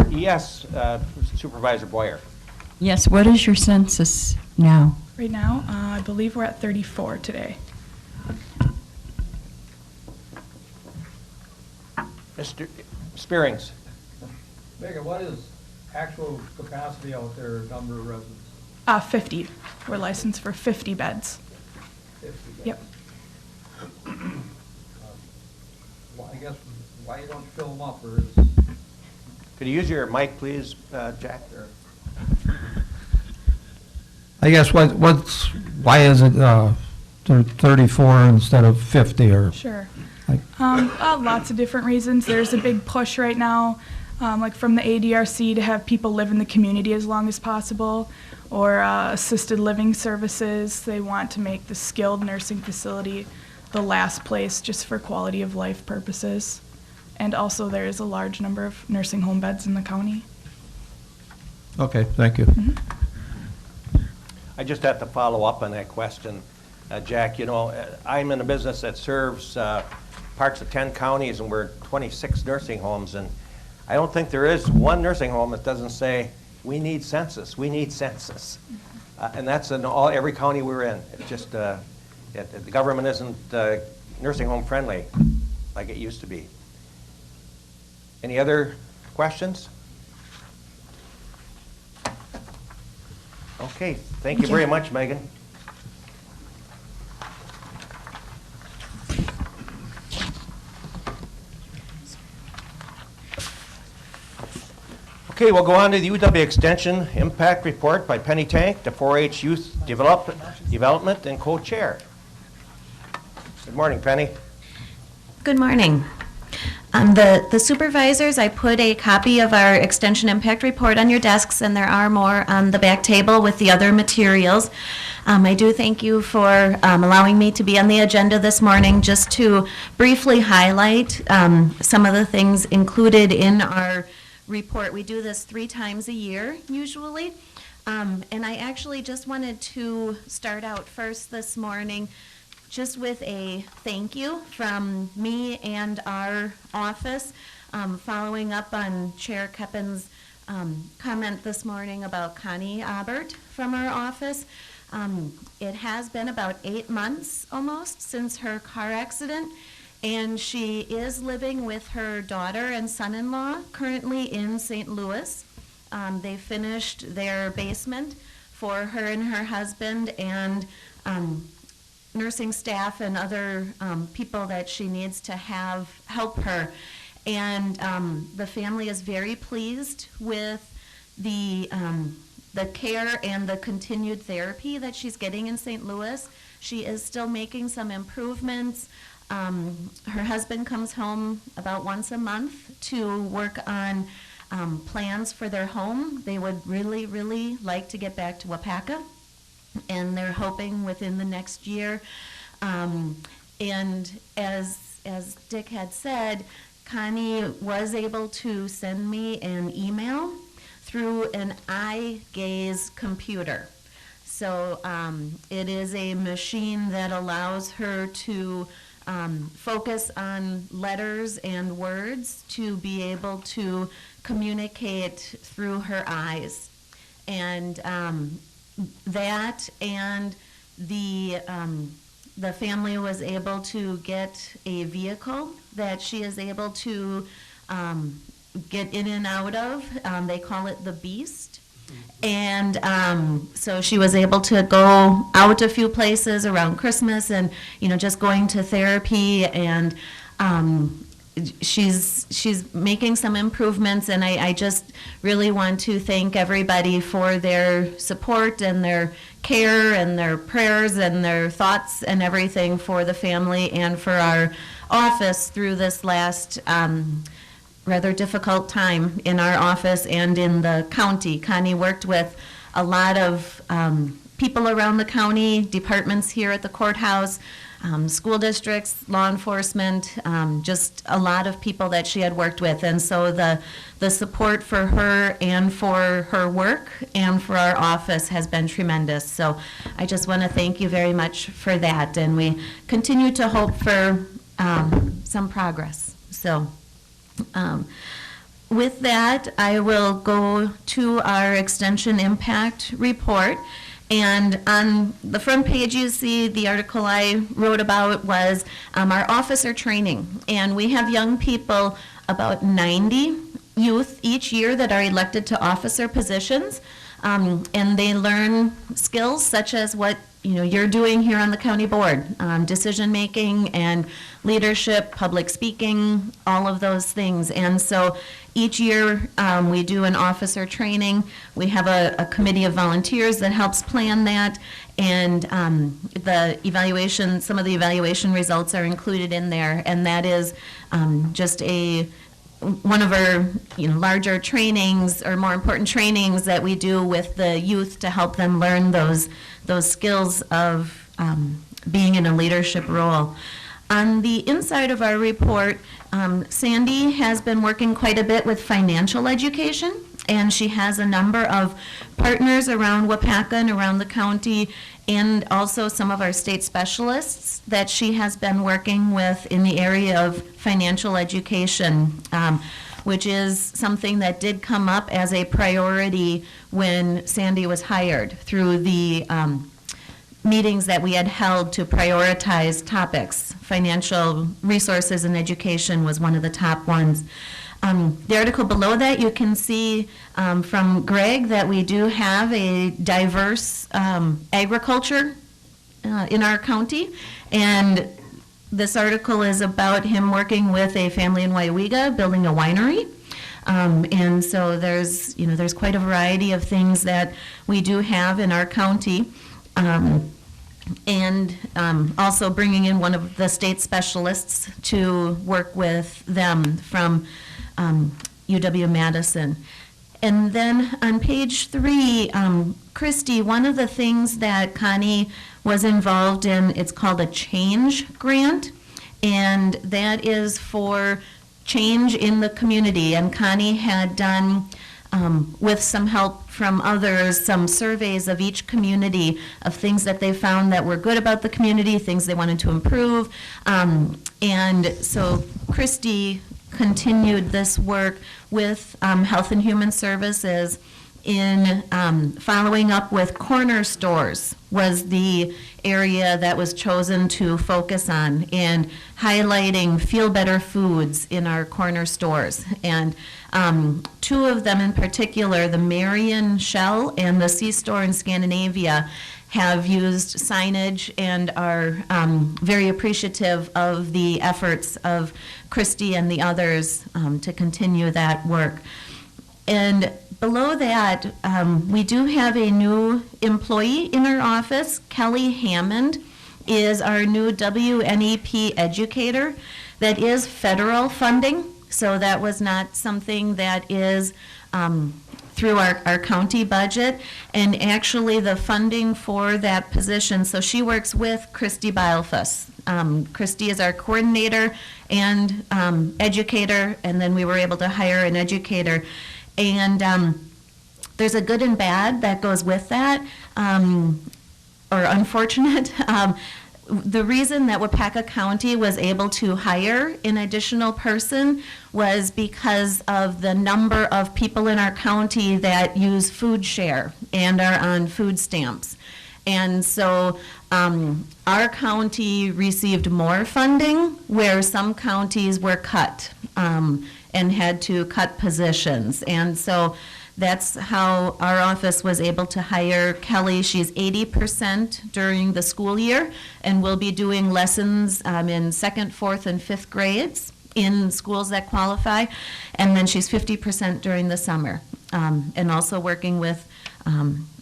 Yes, Supervisor Boyer. Yes, what is your census now? Right now, I believe we're at 34 today. Mr. Spearings. Megan, what is actual capacity out there, number of residents? 50. We're licensed for 50 beds. 50 beds. Yep. Well, I guess why you don't fill them up, or is... Could you use your mic, please, Jack? I guess why is it 34 instead of 50 or? Sure. Lots of different reasons. There's a big push right now, like from the ADRC, to have people live in the community as long as possible, or assisted living services. They want to make the skilled nursing facility the last place just for quality of life purposes. And also there is a large number of nursing home beds in the county. Okay, thank you. Mm-hmm. I just have to follow up on that question. Jack, you know, I'm in a business that serves parts of 10 counties, and we're 26 nursing homes, and I don't think there is one nursing home that doesn't say, we need census, we need census. And that's in every county we're in. It's just, the government isn't nursing home friendly like it used to be. Any other questions? Okay, thank you very much, Megan. Okay, we'll go on to the UW Extension Impact Report by Penny Tank, the 4-H Youth Development and Co-Chair. Good morning, Penny. Good morning. The supervisors, I put a copy of our Extension Impact Report on your desks, and there are more on the back table with the other materials. I do thank you for allowing me to be on the agenda this morning, just to briefly highlight some of the things included in our report. We do this 3 times a year, usually. And I actually just wanted to start out first this morning just with a thank you from me and our office, following up on Chair Keppen's comment this morning about Connie Abert from our office. It has been about 8 months almost since her car accident, and she is living with her daughter and son-in-law currently in St. Louis. They finished their basement for her and her husband, and nursing staff and other people that she needs to have help her. And the family is very pleased with the care and the continued therapy that she's getting in St. Louis. She is still making some improvements. Her husband comes home about once a month to work on plans for their home. They would really, really like to get back to Waupaca, and they're hoping within the next year. And as Dick had said, Connie was able to send me an email through an eye gaze computer. So it is a machine that allows her to focus on letters and words to be able to communicate through her eyes. And that and the family was able to get a vehicle that she is able to get in and out of. They call it the Beast. And so she was able to go out a few places around Christmas and, just going to therapy, and she's making some improvements, and I just really want to thank everybody for their support and their care and their prayers and their thoughts and everything for the family and for our office through this last rather difficult time in our office and in the county. Connie worked with a lot of people around the county, departments here at the courthouse, school districts, law enforcement, just a lot of people that she had worked with. And so the support for her and for her work and for our office has been tremendous. So I just want to thank you very much for that. And we continue to hope for some progress. So with that, I will go to our extension impact report. And on the front page, you see the article I wrote about was our officer training. And we have young people, about 90 youth each year that are elected to officer positions. And they learn skills such as what you're doing here on the county board, decision making and leadership, public speaking, all of those things. And so each year we do an officer training. We have a committee of volunteers that helps plan that, and the evaluation, some of the evaluation results are included in there, and that is just one of our larger trainings, or more important trainings, that we do with the youth to help them learn those skills of being in a leadership role. On the inside of our report, Sandy has been working quite a bit with financial education, and she has a number of partners around Waupaca and around the county, and also some of our state specialists that she has been working with in the area of financial education, which is something that did come up as a priority when Sandy was hired through the meetings that we had held to prioritize topics. Financial resources and education was one of the top ones. The article below that, you can see from Greg that we do have a diverse agriculture in our county, and this article is about him working with a family in Waupaca building a winery. And so there's quite a variety of things that we do have in our county. And also bringing in one of the state specialists to work with them from UW-Madison. And then on page 3, Christy, one of the things that Connie was involved in, it's called a change grant, and that is for change in the community. And Connie had done, with some help from others, some surveys of each community of things that they found that were good about the community, things they wanted to improve. And so Christy continued this work with Health and Human Services in following up with corner stores was the area that was chosen to focus on, and highlighting feel better foods in our corner stores. And 2 of them in particular, the Marion Shell and the C-Store in Scandinavia, have used signage and are very appreciative of the efforts of Christy and the others to continue that work. And below that, we do have a new employee in our office. Kelly Hammond is our new WNEP educator. That is federal funding, so that was not something that is through our county budget. And actually the funding for that position, so she works with Christy Bilefus. Christy is our coordinator and educator, and then we were able to hire an educator. And there's a good and bad that goes with that, or unfortunate. The reason that Waupaca County was able to hire an additional person was because of the number of people in our county that use food share and are on food stamps. And so our county received more funding where some counties were cut and had to cut positions. And so that's how our office was able to hire Kelly. She's 80% during the school year and will be doing lessons in 2nd, 4th, and 5th grades in schools that qualify. And then she's 50% during the summer, and also working with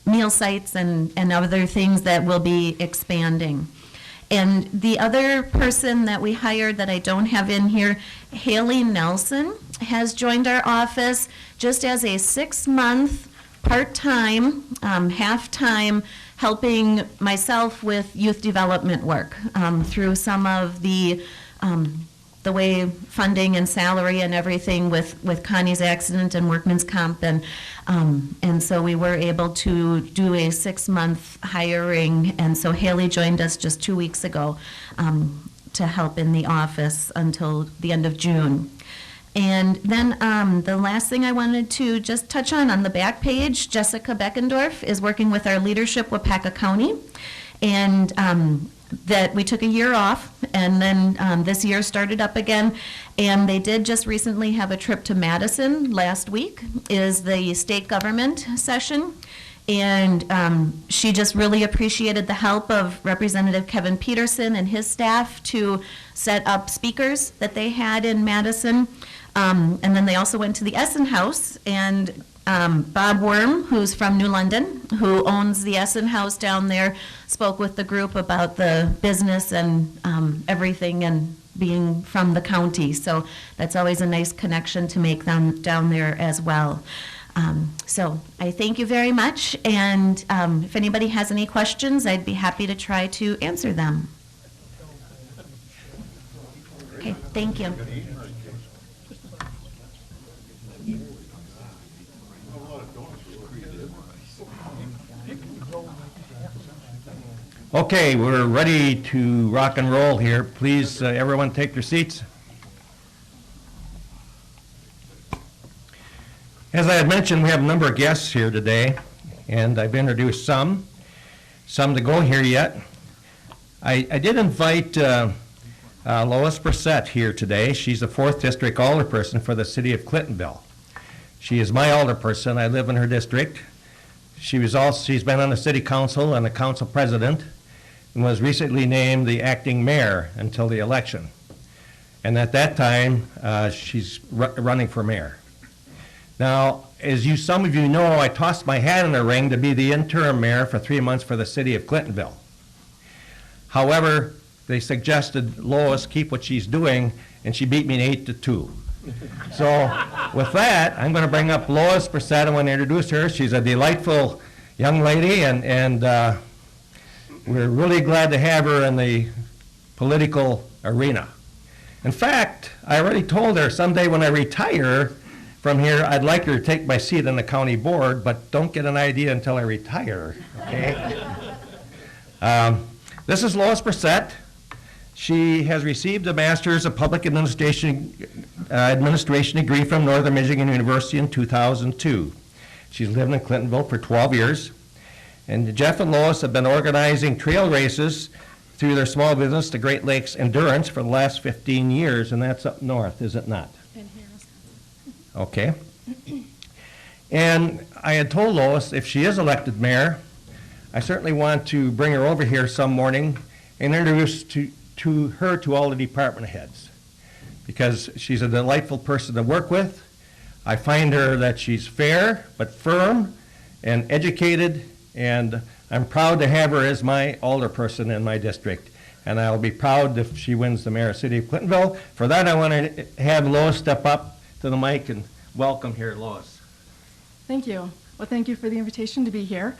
meal sites and other things that will be expanding. And the other person that we hired that I don't have in here, Haley Nelson, has joined our office just as a 6-month, part-time, half-time, helping myself with youth development work through some of the way funding and salary and everything with Connie's accident and workman's comp. And so we were able to do a 6-month hiring. And so Haley joined us just 2 weeks ago to help in the office until the end of June. And then the last thing I wanted to just touch on the back page, Jessica Beckendorf is working with our leadership, Waupaca County. And that we took a year off, and then this year started up again. And they did just recently have a trip to Madison last week, is the state government session. And she just really appreciated the help of Representative Kevin Peterson and his staff to set up speakers that they had in Madison. And then they also went to the Essen House, and Bob Worm, who's from New London, who owns the Essen House down there, spoke with the group about the business and everything, and being from the county. So that's always a nice connection to make them down there as well. So I thank you very much, and if anybody has any questions, I'd be happy to try to answer them. Okay, thank you. Okay, we're ready to rock and roll here. Please, everyone take their seats. As I had mentioned, we have a number of guests here today, and I've introduced some to go here yet. I did invite Lois Brissett here today. She's a 4th District Alderperson for the City of Clintonville. She is my alderperson. I live in her district. She's been on the City Council and the Council President, and was recently named the acting mayor until the election. And at that time, she's running for mayor. Now, as some of you know, I tossed my hat in the ring to be the interim mayor for 3 months for the City of Clintonville. However, they suggested Lois keep what she's doing, and she beat me 8-2. So with that, I'm going to bring up Lois Brissett. I want to introduce her. She's a delightful young lady, and we're really glad to have her in the political arena. In fact, I already told her someday when I retire from here, I'd like her to take my seat on the county board, but don't get an idea until I retire, okay? This is Lois Brissett. She has received a Master's of Public Administration degree from Northern Michigan University in 2002. She's lived in Clintonville for 12 years. And Jeff and Lois have been organizing trail races through their small business, the Great Lakes Endurance, for the last 15 years, and that's up north, is it not? In here, Wisconsin. Okay. And I had told Lois if she is elected mayor, I certainly want to bring her over here some morning and introduce her to all the department heads, because she's a delightful person to work with. I find her that she's fair but firm and educated, and I'm proud to have her as my alderperson in my district. And I'll be proud if she wins the mayor of the city of Clintonville. For that, I want to have Lois step up to the mic and welcome here, Lois. Thank you. Well, thank you for the invitation to be here.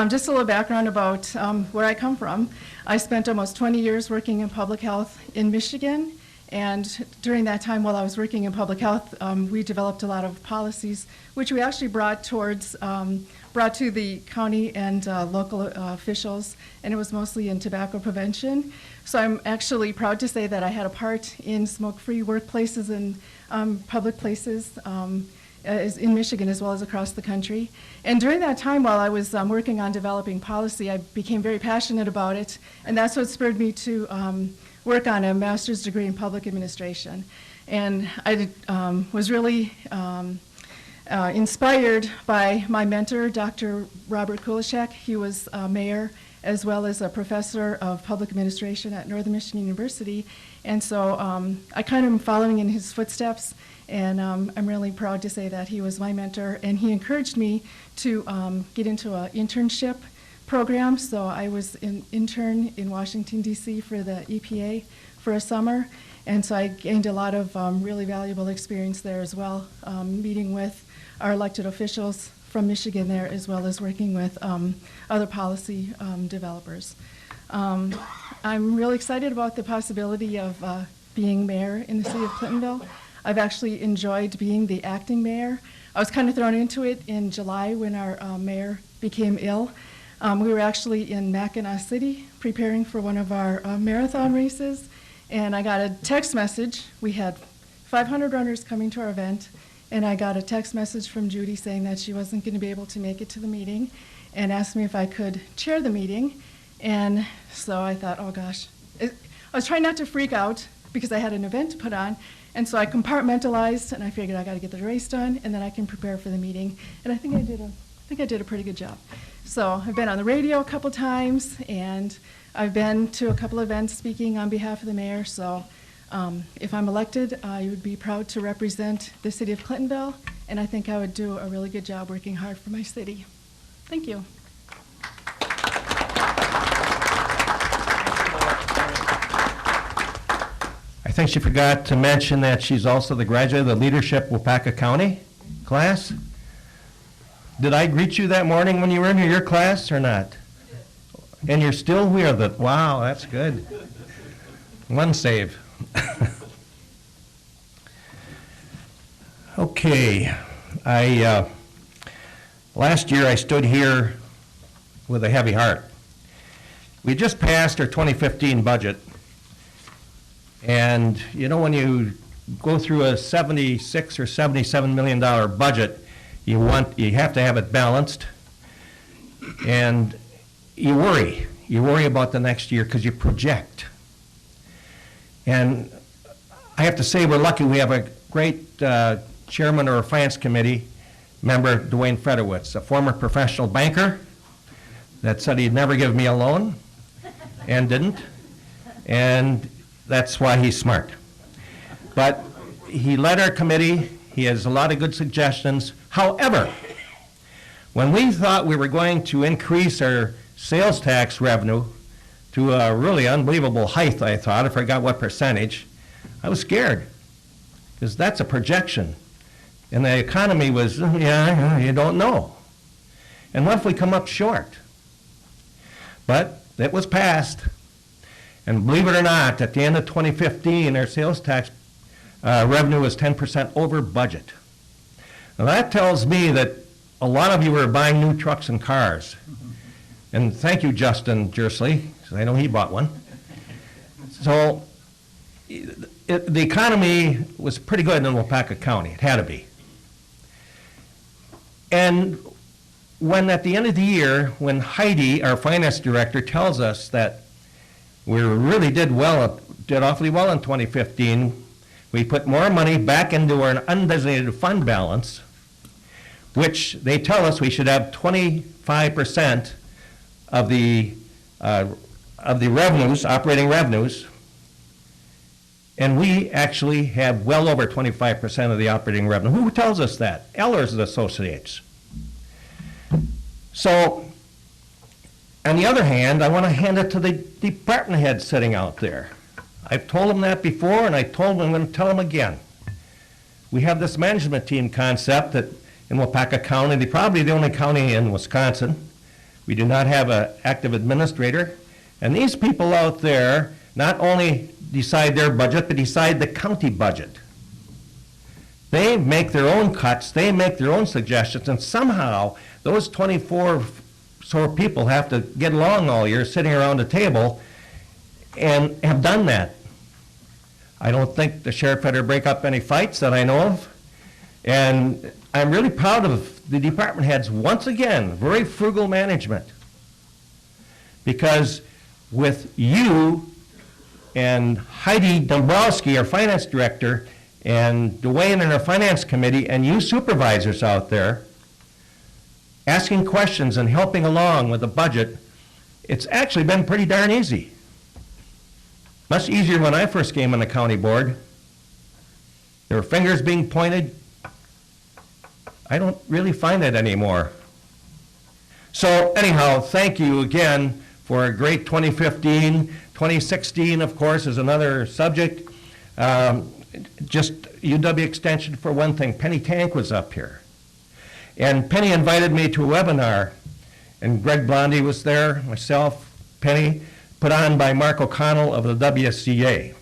Just a little background about where I come from. I spent almost 20 years working in public health in Michigan, and during that time while I was working in public health, we developed a lot of policies which we actually brought to the county and local officials, and it was mostly in tobacco prevention. So I'm actually proud to say that I had a part in smoke-free workplaces and public places in Michigan as well as across the country. And during that time while I was working on developing policy, I became very passionate about it, and that's what spurred me to work on a master's degree in public administration. And I was really inspired by my mentor, Dr. Robert Kulishek. He was mayor as well as a professor of public administration at Northern Michigan University. And so I kind of am following in his footsteps, and I'm really proud to say that he was my mentor, and he encouraged me to get into an internship program. So I was an intern in Washington, D.C. for the EPA for a summer, and so I gained a lot of really valuable experience there as well, meeting with our elected officials from Michigan there, as well as working with other policy developers. I'm really excited about the possibility of being mayor in the city of Clintonville. I've actually enjoyed being the acting mayor. I was kind of thrown into it in July when our mayor became ill. We were actually in Mackinac City preparing for one of our marathon races, and I got a text message. We had 500 runners coming to our event, and I got a text message from Judy saying that she wasn't going to be able to make it to the meeting, and asked me if I could chair the meeting. And so I thought, oh gosh. I was trying not to freak out because I had an event to put on, and so I compartmentalized, and I figured I got to get the race done, and then I can prepare for the meeting. And I think I did a pretty good job. So I've been on the radio a couple times, and I've been to a couple events speaking on behalf of the mayor. So if I'm elected, I would be proud to represent the city of Clintonville, and I think I would do a really good job working hard for my city. Thank you. I think she forgot to mention that she's also the graduate of the Leadership Waupaca County class. Did I greet you that morning when you were in your class or not? And you're still here. Wow, that's good. One save. Okay. Last year I stood here with a heavy heart. We just passed our 2015 budget. And you know, when you go through a $76 or $77 million budget, you have to have it balanced, and you worry about the next year because you project. And I have to say we're lucky we have a great chairman of our finance committee member, Dwayne Fredowitz, a former professional banker that said he'd never give me a loan and didn't, and that's why he's smart. But he led our committee. He has a lot of good suggestions. However, when we thought we were going to increase our sales tax revenue to a really unbelievable height, I forgot what percentage, I was scared. because that's a projection. And the economy was, yeah, you don't know. And what if we come up short? But it was passed. And believe it or not, at the end of 2015, our sales tax revenue was 10% over budget. Now that tells me that a lot of you are buying new trucks and cars. And thank you, Justin Jersley, because I know he bought one. So the economy was pretty good in Waupaca County. It had to be. And when at the end of the year, when Heidi, our finance director, tells us that we really did awfully well in 2015, we put more money back into our undesignated fund balance, which they tell us we should have 25% of the revenues, operating revenues, and we actually have well over 25% of the operating revenue. Who tells us that? Ehlers and Associates. So, on the other hand, I want to hand it to the department heads sitting out there. I've told them that before, and I told them I'm going to tell them again. We have this management team concept that in Waupaca County, they're probably the only county in Wisconsin. We do not have an active administrator. And these people out there not only decide their budget, but decide the county budget. They make their own cuts, they make their own suggestions, and somehow those 24 sort of people have to get along all year sitting around a table and have done that. I don't think the sheriff had to break up any fights that I know of. And I'm really proud of the department heads, once again, very frugal management. Because with you and Heidi Dombrowski, our finance director, and Dwayne and our finance committee, and you supervisors out there, asking questions and helping along with the budget, it's actually been pretty darn easy. Much easier when I first came on the county board. There were fingers being pointed. I don't really find that anymore. So anyhow, thank you again for a great 2015. 2016, of course, is another subject. Just UW Extension for one thing. Penny Tank was up here. And Penny invited me to a webinar, and Greg Blondie was there, myself, Penny, put on by Mark O'Connell of the WSCA.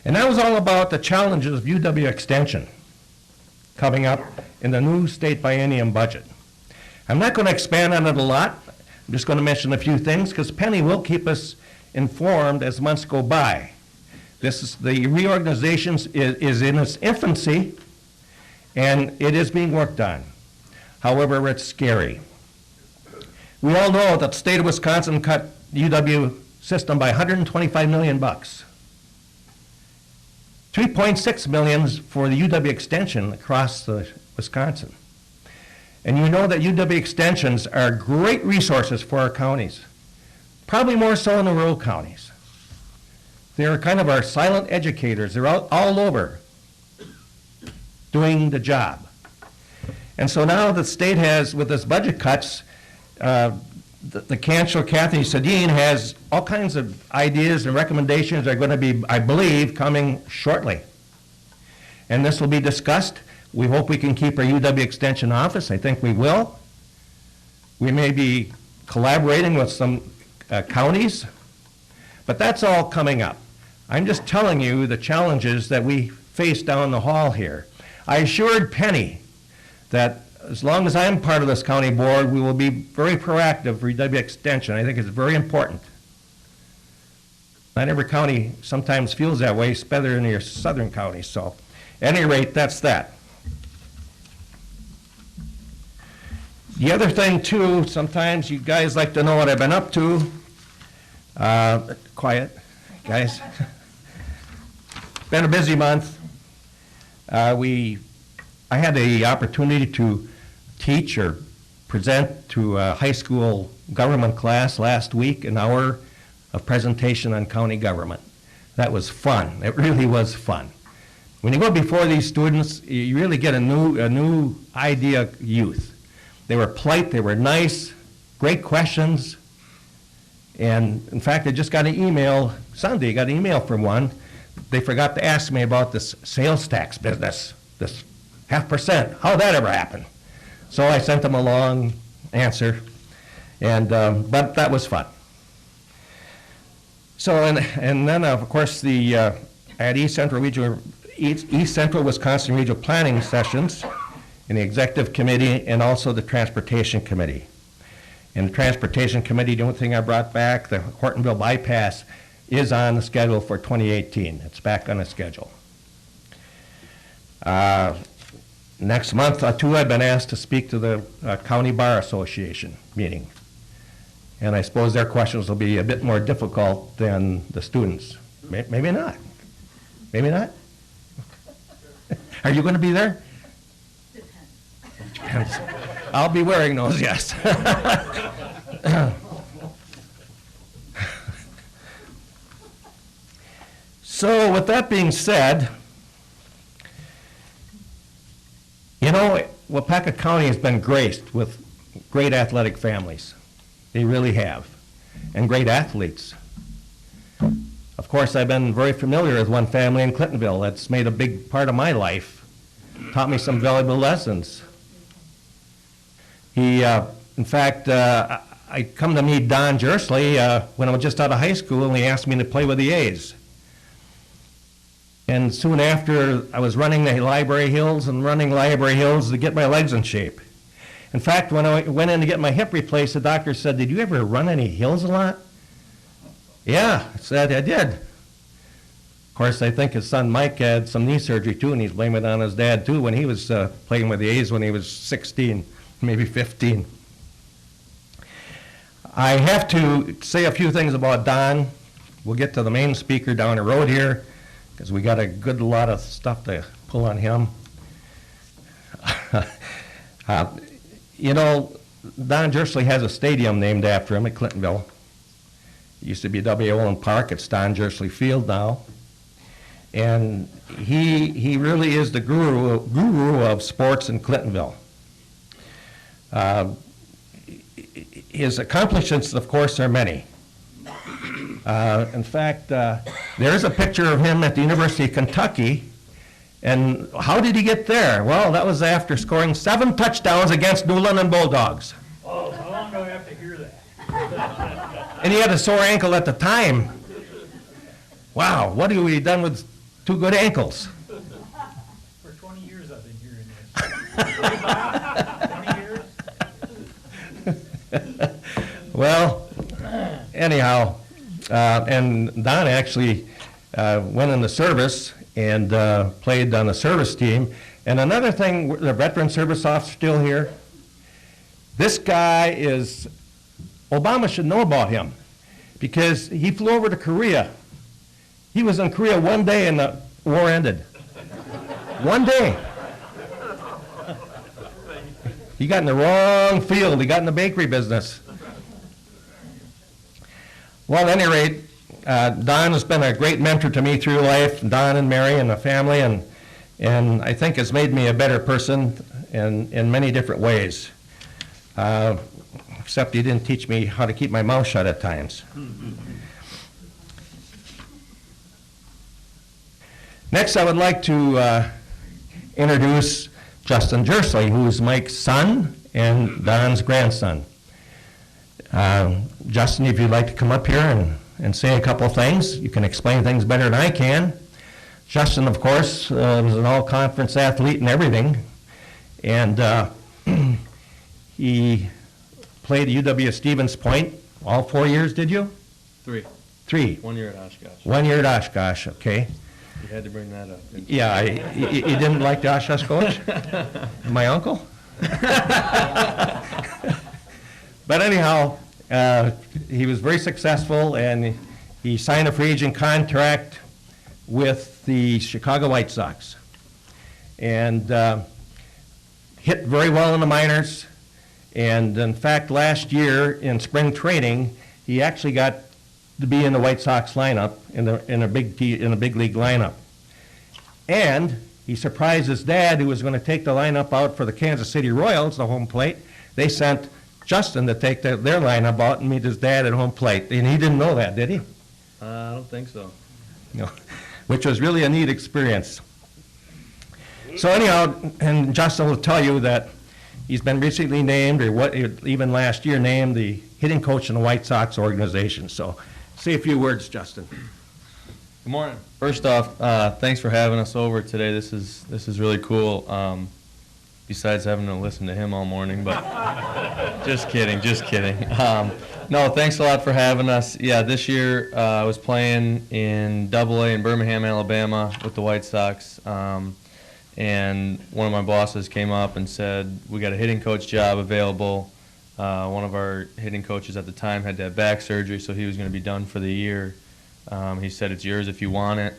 And that was all about the challenges of UW Extension coming up in the new state biennium budget. I'm not going to expand on it a lot. I'm just going to mention a few things because Penny will keep us informed as months go by. The reorganization is in its infancy, and it is being worked on. However, it's scary. We all know that the state of Wisconsin cut the UW system by $125 million. $3.6 million for the UW extension across Wisconsin. And you know that UW extensions are great resources for our counties, probably more so in the rural counties. They're kind of our silent educators. They're out all over doing the job. And so now the state has, with its budget cuts, the Chancellor Kathy Sedin has all kinds of ideas and recommendations that are going to be, I believe, coming shortly. And this will be discussed. We hope we can keep our UW Extension office. I think we will. We may be collaborating with some counties, but that's all coming up. I'm just telling you the challenges that we face down the hall here. I assured Penny that as long as I'm part of this county board, we will be very proactive for UW Extension. I think it's very important. Not every county sometimes feels that way, especially in your southern counties. So at any rate, that's that. The other thing too, sometimes you guys like to know what I've been up to. Quiet, guys. Been a busy month. I had the opportunity to teach or present to a high school government class last week, an hour of presentation on county government. That was fun. It really was fun. When you go before these students, you really get a new idea of youth. They were polite, they were nice, great questions. And in fact, I just got an email, Sunday, got an email from one they forgot to ask me about this sales tax business, this 0.5%. How'd that ever happen? So I sent them a long answer, and but that was fun. So, and then, of course, at East Central Wisconsin Regional Planning sessions in the Executive Committee and also the Transportation Committee. In the Transportation Committee, the only thing I brought back, the Hortonville bypass, is on the schedule for 2018. It's back on the schedule. Next month, too, I've been asked to speak to the County Bar Association meeting. And I suppose their questions will be a bit more difficult than the students. Maybe not. Maybe not? Are you going to be there? Depends. I'll be wearing those, yes. So with that being said, you know, Waupaca County has been graced with great athletic families. They really have. And great athletes. Of course, I've been very familiar with one family in Clintonville that's made a big part of my life. Taught me some valuable lessons. He, in fact, I come to meet Don Jersley when I was just out of high school, and he asked me to play with the A's. And soon after, I was running the Library Hills to get my legs in shape. In fact, when I went in to get my hip replaced, the doctor said, "Did you ever run any hills a lot?" Yeah, I said, I did. Of course, I think his son Mike had some knee surgery too, and he's blaming it on his dad too when he was playing with the A's when he was 16, maybe 15. I have to say a few things about Don. We'll get to the main speaker down the road here, because we got a good lot of stuff to pull on him. You know, Don Jersley has a stadium named after him at Clintonville. It used to be W. Olin Park. It's Don Jersley Field now. And he really is the guru of sports in Clintonville. His accomplishments, of course, are many. In fact, there's a picture of him at the University of Kentucky. And how did he get there? Well, that was after scoring 7 touchdowns against New London Bulldogs. Oh, how long do I have to hear that? And he had a sore ankle at the time. Wow, what have we done with 2 good ankles? For 20 years I've been hearing this. 20 years? Well, anyhow, and Don actually went in the service and played on the service team. And another thing, the veteran service officer still here. This guy is, Obama should know about him because he flew over to Korea. He was in Korea one day and the war ended. One day. He got in the wrong field. He got in the bakery business. Well, at any rate, Don has been a great mentor to me through life, Don and Mary and the family, and I think has made me a better person in many different ways. Except he didn't teach me how to keep my mouth shut at times. Next, I would like to introduce Justin Jersley, who is Mike's son and Don's grandson. Justin, if you'd like to come up here and say a couple things, you can explain things better than I can. Justin, of course, was an all-conference athlete and everything, and he played at UW Stevens Point all 4 years, did you? 3. 3. 1 year at Oshkosh. 1 year at Oshkosh, okay. You had to bring that up. Yeah, you didn't like the Oshkosh coach? My uncle? But anyhow, he was very successful, and he signed a free agent contract with the Chicago White Sox. And hit very well in the minors. And in fact, last year in spring training, he actually got to be in the White Sox lineup, in a big league lineup. And he surprised his dad, who was going to take the lineup out for the Kansas City Royals, the home plate. They sent Justin to take their lineup out and meet his dad at home plate. And he didn't know that, did he? I don't think so. No. which was really a neat experience. So anyhow, and Justin will tell you that he's been recently named, or what, even last year, named the hitting coach in the White Sox organization. So say a few words, Justin. Good morning. First off, thanks for having us over today. This is really cool. Besides having to listen to him all morning, but just kidding. No, thanks a lot for having us. Yeah, this year I was playing in AA in Birmingham, Alabama with the White Sox, and one of my bosses came up and said, we got a hitting coach job available. One of our hitting coaches at the time had to have back surgery, so he was going to be done for the year. He said, it's yours if you want it.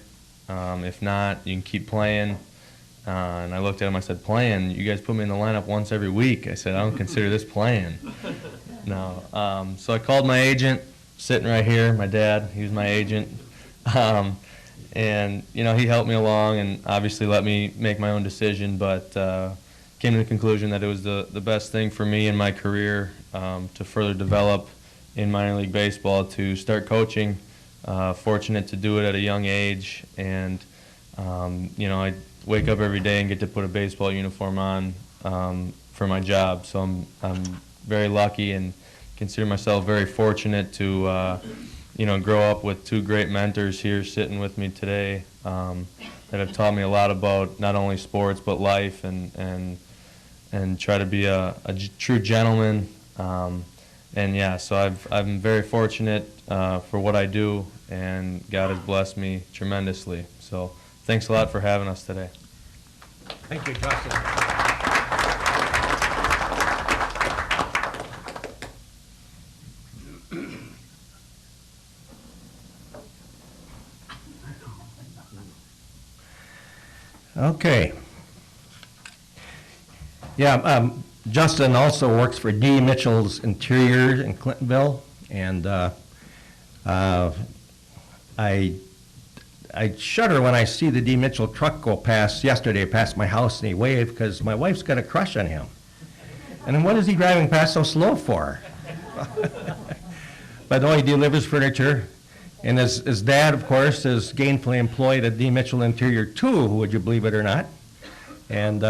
If not, you can keep playing. And I looked at him, I said, playing? You guys put me in the lineup once every week. I said, I don't consider this playing. No. So I called my agent, sitting right here, my dad, he was my agent. And, you know, he helped me along and obviously let me make my own decision, but came to the conclusion that it was the best thing for me in my career to further develop in minor league baseball, to start coaching. Fortunate to do it at a young age, and, you know, I wake up every day and get to put a baseball uniform on for my job. So I'm very lucky and consider myself very fortunate to you know, grow up with two great mentors here sitting with me today that have taught me a lot about not only sports but life, and try to be a true gentleman. And yeah, so I'm very fortunate for what I do, and God has blessed me tremendously. So thanks a lot for having us today. Thank you, Justin. Okay. Yeah, Justin also works for D. Mitchell's Interior in Clintonville, and I shudder when I see the D. Mitchell truck go past my house, and he waved because my wife's got a crush on him. And then what is he driving past so slow for? But no, he delivers furniture. And his dad, of course, is gainfully employed at D. Mitchell Interior too, would you believe it or not. And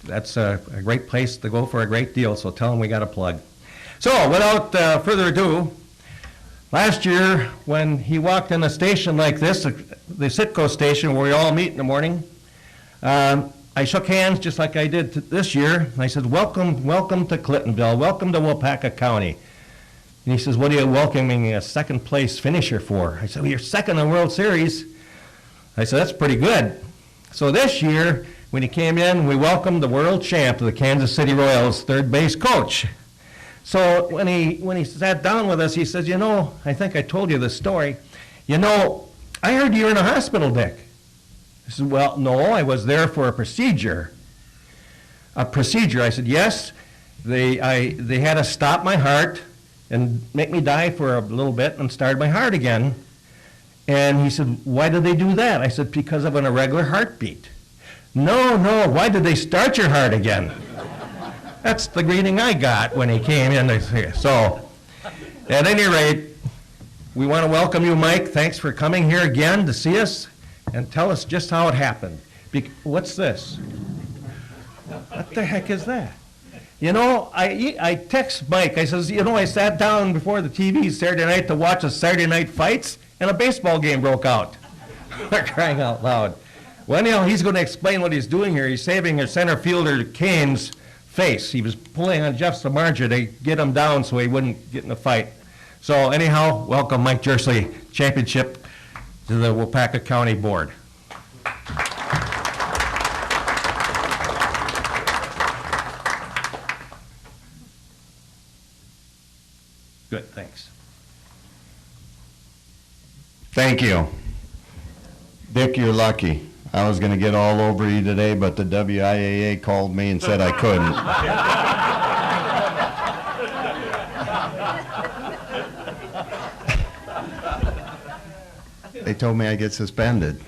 that's a great place to go for a great deal, so tell him we got a plug. So without further ado, last year when he walked in a station like this, the Sitco station where we all meet in the morning, I shook hands just like I did this year, and I said, welcome to Clintonville, welcome to Waupaca County. And he says, what are you welcoming a second place finisher for? I said, well, you're second in the World Series. I said, that's pretty good. So this year, when he came in, we welcomed the world champ of the Kansas City Royals, third base coach. So when he sat down with us, he says, you know, I think I told you this story. You know, I heard you were in a hospital, Dick. I said, well, no, I was there for a procedure. A procedure. I said, yes, they had to stop my heart and make me die for a little bit and start my heart again. And he said, why did they do that? I said, because of an irregular heartbeat. No, why did they start your heart again? That's the greeting I got when he came in. So, at any rate, we want to welcome you, Mike. Thanks for coming here again to see us and tell us just how it happened. What's this? What the heck is that? You know, I text Mike. I says, you know, I sat down before the TV Saturday night to watch a Saturday night fights, and a baseball game broke out. They're crying out loud. Well, anyhow, he's going to explain what he's doing here. He's saving his center fielder Kane's face. He was pulling on Jeff Samardzija to get him down so he wouldn't get in a fight. So anyhow, welcome Mike Jersley, championship to the Waupaca County Board. Good, thanks. Thank you. Dick, you're lucky. I was going to get all over you today, but the WIAA called me and said I couldn't. They told me I get suspended.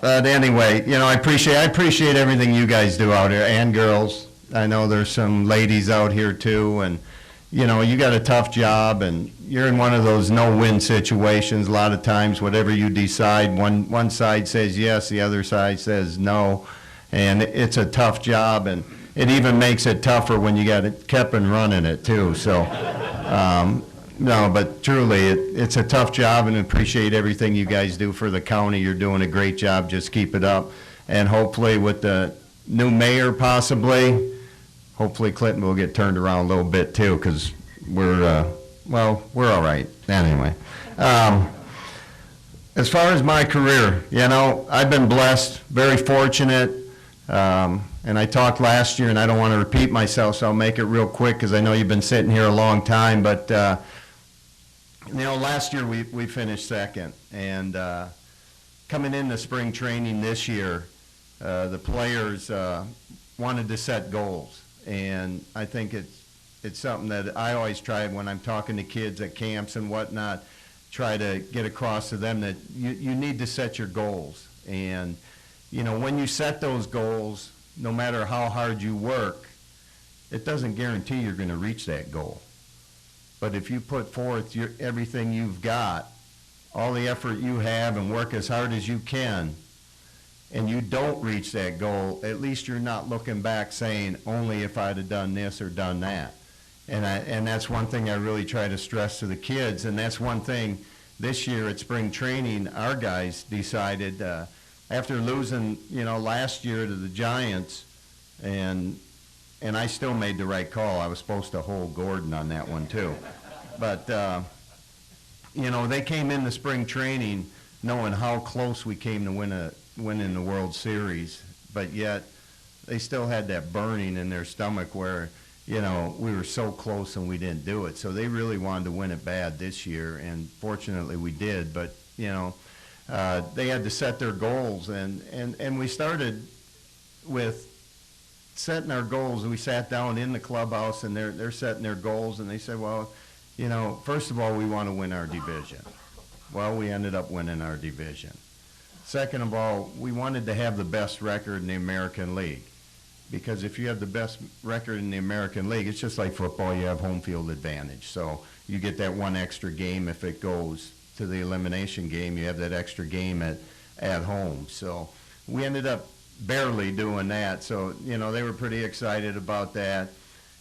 But anyway, you know, I appreciate everything you guys do out here, and girls. I know there's some ladies out here too, and you know, you got a tough job, and you're in one of those no-win situations. A lot of times, whatever you decide, one side says yes, the other side says no, and it's a tough job, and it even makes it tougher when you got it kept and running it too. So, no, but truly, it's a tough job, and appreciate everything you guys do for the county. You're doing a great job. Just keep it up, and hopefully, with the new mayor, possibly, hopefully Clinton will get turned around a little bit too, because we're all right anyway. As far as my career, I've been blessed, very fortunate. And I talked last year, and I don't want to repeat myself, so I'll make it real quick because I know you've been sitting here a long time. But last year we finished second, and coming into spring training this year, the players wanted to set goals, and I think it's something that I always try when I'm talking to kids at camps and whatnot, try to get across to them that you need to set your goals. And when you set those goals, no matter how hard you work, it doesn't guarantee you're going to reach that goal. But if you put forth everything you've got, all the effort you have, and work as hard as you can, and you don't reach that goal, at least you're not looking back saying, only if I'd have done this or done that. And that's one thing I really try to stress to the kids, and that's one thing this year at spring training, our guys decided, after losing, last year to the Giants, and I still made the right call. I was supposed to hold Gordon on that one too. But, they came into spring training knowing how close we came to winning the World Series, but yet they still had that burning in their stomach where, we were so close and we didn't do it. So they really wanted to win it bad this year, and fortunately we did. But, they had to set their goals, and we started with setting our goals. We sat down in the clubhouse, and they're setting their goals, and they said, well, first of all, we want to win our division. Well, we ended up winning our division. Second of all, we wanted to have the best record in the American League, because if you have the best record in the American League, it's just like football, you have home field advantage. So you get that one extra game if it goes to the elimination game, you have that extra game at home. So we ended up barely doing that. So, they were pretty excited about that.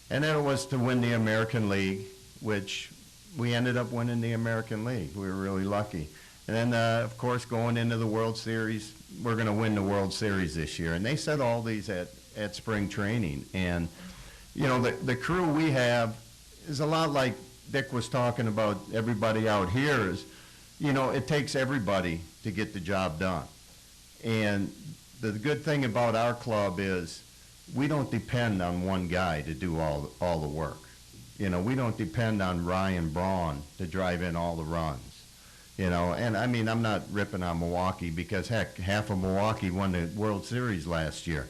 And then it was to win the American League, which we ended up winning the American League. We were really lucky. And then, of course, going into the World Series, we're going to win the World Series this year. And they said all these at spring training. And, the crew we have is a lot like Dick was talking about everybody out here is, it takes everybody to get the job done. And the good thing about our club is we don't depend on one guy to do all the work. We don't depend on Ryan Braun to drive in all the runs. And I mean, I'm not ripping on Milwaukee because, heck, half of Milwaukee won the World Series last year.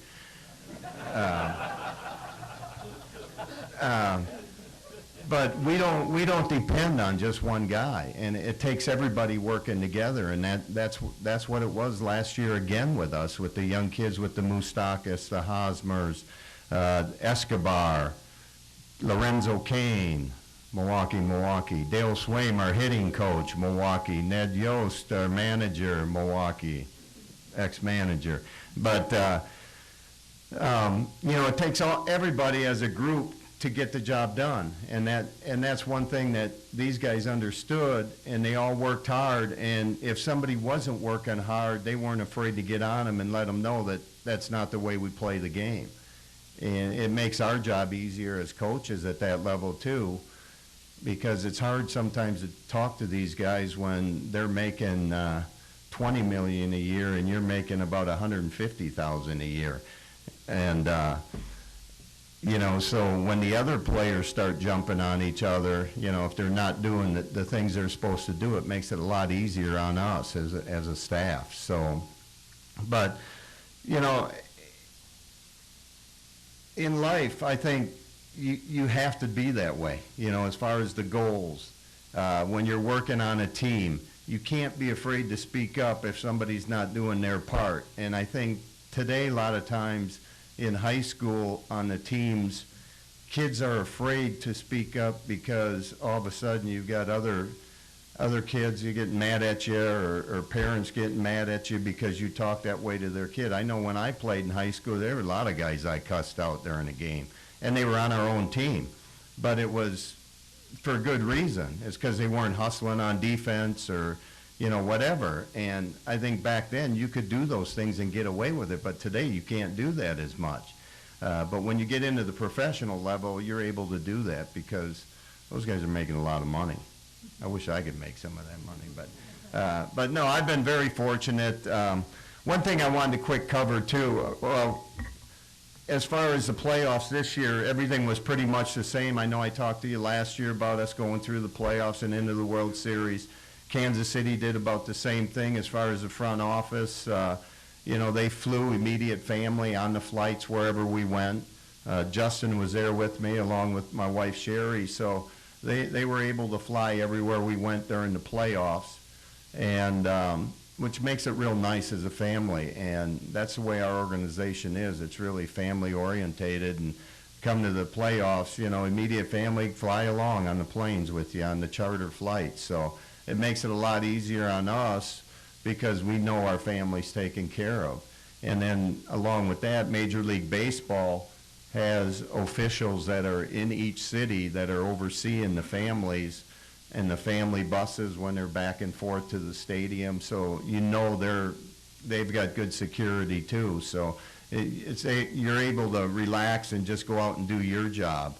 But we don't depend on just one guy, and it takes everybody working together, and that's what it was last year again with us, with the young kids, with the Moustakas, the Hosmers, Escobar, Lorenzo Kane, Milwaukee, Dale Swaim, our hitting coach, Milwaukee, Ned Yost, our manager, Milwaukee, ex-manager. But it takes everybody as a group to get the job done, and that's one thing that these guys understood, and they all worked hard. And if somebody wasn't working hard, they weren't afraid to get on them and let them know that that's not the way we play the game. And it makes our job easier as coaches at that level too, because it's hard sometimes to talk to these guys when they're making $20 million a year and you're making about $150,000 a year, and so when the other players start jumping on each other, if they're not doing the things they're supposed to do, it makes it a lot easier on us as a staff. So, but, in life, I think you have to be that way, as far as the goals. When you're working on a team, you can't be afraid to speak up if somebody's not doing their part. And I think today, a lot of times, in high school on the teams, kids are afraid to speak up because all of a sudden you've got other kids, you getting mad at you, or parents getting mad at you because you talk that way to their kid. I know when I played in high school, there were a lot of guys I cussed out during a game, and they were on our own team. But it was for good reason. It's because they weren't hustling on defense or, whatever. And I think back then you could do those things and get away with it, but today you can't do that as much. But when you get into the professional level, you're able to do that because those guys are making a lot of money. I wish I could make some of that money, but no, I've been very fortunate. One thing I wanted to quick cover too, as far as the playoffs this year, everything was pretty much the same. I know I talked to you last year about us going through the playoffs and into the World Series. Kansas City did about the same thing as far as the front office. They flew immediate family on the flights wherever we went. Justin was there with me along with my wife Sherry, so they were able to fly everywhere we went during the playoffs, and which makes it real nice as a family, and that's the way our organization is. It's really family orientated, and come to the playoffs, immediate family fly along on the planes with you on the charter flights, so it makes it a lot easier on us because we know our family's taken care of. And then along with that, Major League Baseball has officials that are in each city that are overseeing the families and the family buses when they're back and forth to the stadium. So they've got good security too. So you're able to relax and just go out and do your job.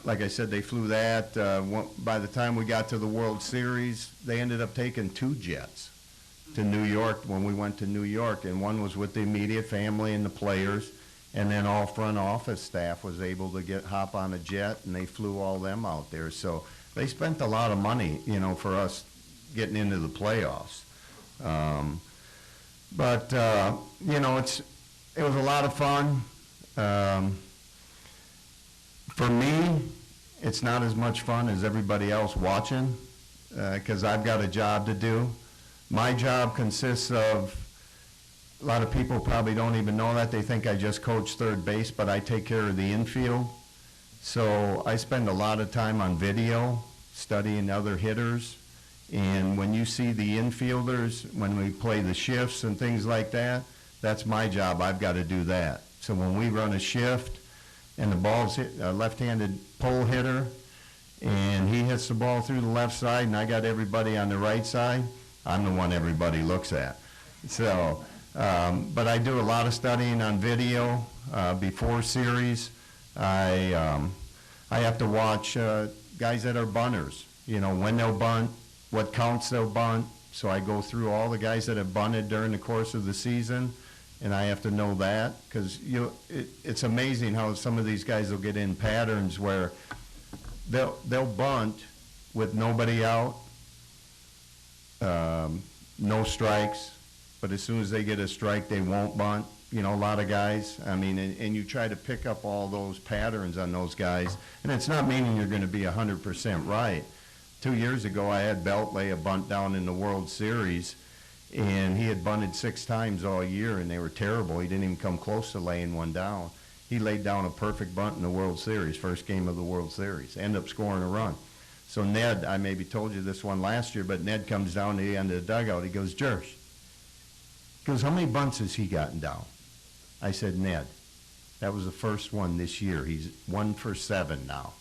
Like I said, they flew that. By the time we got to the World Series, they ended up taking 2 jets to New York when we went to New York, and one was with the immediate family and the players, and then all front office staff was able to hop on a jet, and they flew all them out there. So they spent a lot of money, for us getting into the playoffs. It was a lot of fun. For me, it's not as much fun as everybody else watching, because I've got a job to do. My job consists of, a lot of people probably don't even know that. They think I just coach third base, but I take care of the infield. So I spend a lot of time on video, studying other hitters. And when you see the infielders, when we play the shifts and things like that, that's my job. I've got to do that. So when we run a shift and the ball's a left-handed pole hitter, and he hits the ball through the left side, and I got everybody on the right side, I'm the one everybody looks at. So, but I do a lot of studying on video before series. I have to watch guys that are bunters, when they'll bunt, what counts they'll bunt. So I go through all the guys that have bunted during the course of the season, and I have to know that, because it's amazing how some of these guys will get in patterns where they'll bunt with nobody out, no strikes, but as soon as they get a strike, they won't bunt. A lot of guys, and you try to pick up all those patterns on those guys, and it's not meaning you're going to be 100% right. 2 years ago, I had Belt lay a bunt down in the World Series, and he had bunted 6 times all year, and they were terrible. He didn't even come close to laying one down. He laid down a perfect bunt in the World Series, first game of the World Series, ended up scoring a run. So Ned, I maybe told you this one last year, but Ned comes down to the end of the dugout. He goes, Jersh, he goes, how many bunts has he gotten down? I said, Ned, that was the first one this year. He's 1 for 7 now.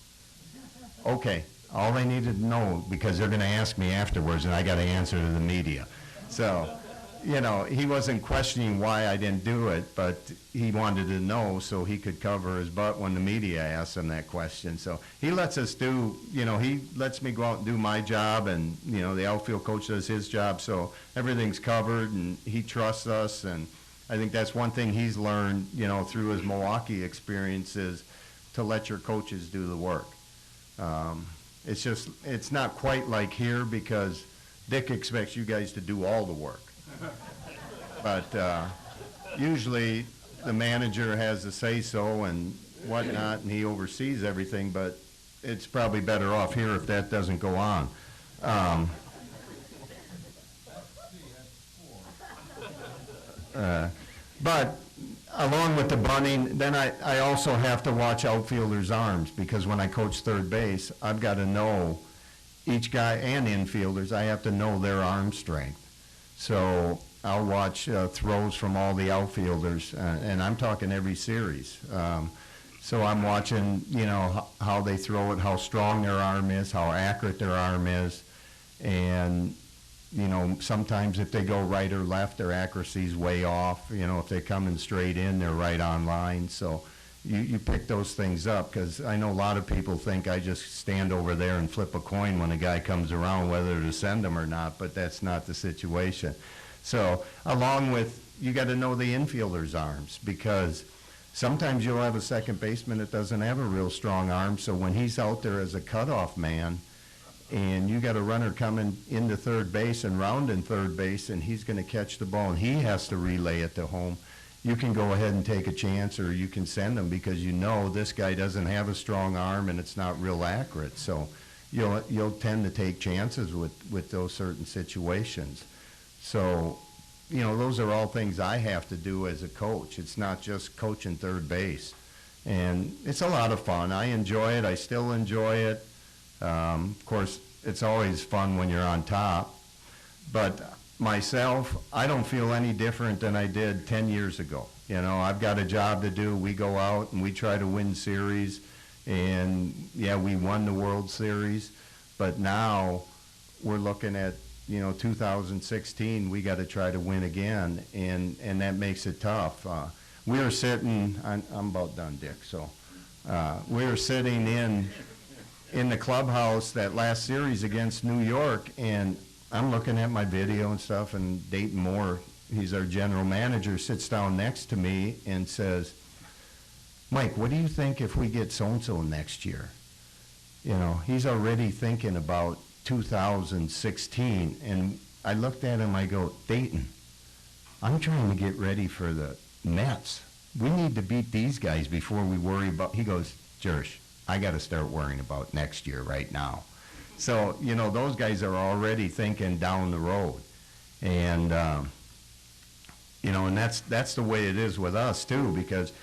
Okay, all they needed to know, because they're going to ask me afterwards, and I got to answer to the media. So, he wasn't questioning why I didn't do it, but he wanted to know so he could cover his butt when the media asked him that question. So he lets us do, he lets me go out and do my job, and, the outfield coach does his job, so everything's covered, and he trusts us, and I think that's one thing he's learned, through his Milwaukee experience, is to let your coaches do the work. It's not quite like here, because Dick expects you guys to do all the work. But usually the manager has a say-so and whatnot, and he oversees everything, but it's probably better off here if that doesn't go on. But along with the bunting, then I also have to watch outfielders' arms, because when I coach third base, I've got to know each guy, and infielders, I have to know their arm strength. So I'll watch throws from all the outfielders, and I'm talking every series. So I'm watching, you know, how they throw it, how strong their arm is, how accurate their arm is, and, you know, sometimes if they go right or left, their accuracy's way off. You know, if they're coming straight in, they're right on line. So you pick those things up, because I know a lot of people think I just stand over there and flip a coin when a guy comes around whether to send him or not, but that's not the situation. So along with, you got to know the infielder's arms, because sometimes you'll have a second baseman that doesn't have a real strong arm, so when he's out there as a cutoff man, and you got a runner coming into third base and rounding third base, and he's going to catch the ball, and he has to relay it to home, you can go ahead and take a chance, or you can send him, because you know this guy doesn't have a strong arm and it's not real accurate. So you'll tend to take chances with those certain situations. So, you know, those are all things I have to do as a coach. It's not just coaching third base. And it's a lot of fun. I enjoy it. I still enjoy it. Of course, it's always fun when you're on top. But myself, I don't feel any different than I did 10 years ago. You know, I've got a job to do. We go out and we try to win series. And, yeah, we won the World Series. But now we're looking at, you know, 2016, we got to try to win again, and that makes it tough. We were sitting, I'm about done, Dick, so we were sitting in the clubhouse that last series against New York, and I'm looking at my video and stuff, and Dayton Moore, he's our general manager, sits down next to me and says, Mike, what do you think if we get so-and-so next year? You know, he's already thinking about 2016, and I looked at him, I go, Dayton, I'm trying to get ready for the Mets. We need to beat these guys before we worry about, he goes, Jersh, I got to start worrying about next year right now. So, you know, those guys are already thinking down the road. And, you know, and that's the way it is with us too, because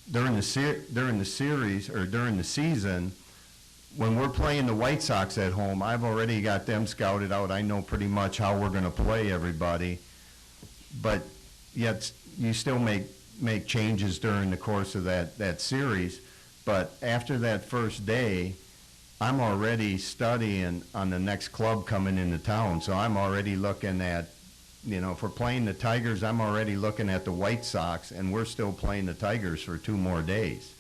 during the series, or during the season, when we're playing the White Sox at home, I've already got them scouted out. I know pretty much how we're going to play everybody. But yet you still make changes during the course of that series. But after that first day, I'm already studying on the next club coming into town. So I'm already looking at, you know, if we're playing the Tigers, I'm already looking at the White Sox, and we're still playing the Tigers for 2 more days.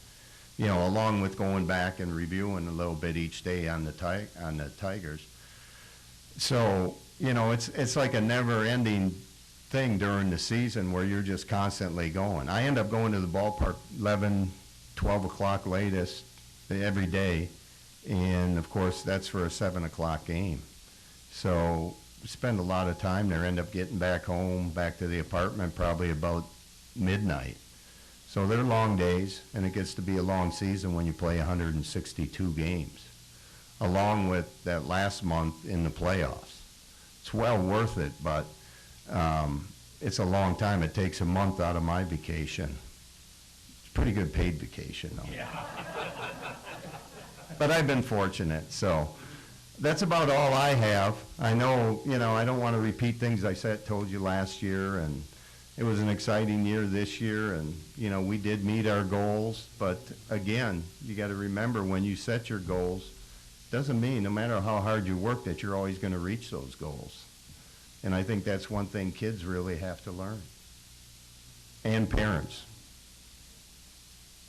You know, along with going back and reviewing a little bit each day on the Tigers. So, you know, it's like a never-ending thing during the season where you're just constantly going. I end up going to the ballpark 11, 12 o'clock latest every day, and of course that's for a 7 o'clock game. So spend a lot of time there, end up getting back home, back to the apartment probably about midnight. So they're long days, and it gets to be a long season when you play 162 games, along with that last month in the playoffs. It's well worth it, but it's a long time. It takes a month out of my vacation. It's pretty good paid vacation, though. Yeah. But I've been fortunate, so that's about all I have. I know, you know, I don't want to repeat things I told you last year, and it was an exciting year this year, and, you know, we did meet our goals. But, again, you got to remember when you set your goals, doesn't mean no matter how hard you work that you're always going to reach those goals. And I think that's one thing kids really have to learn, and parents.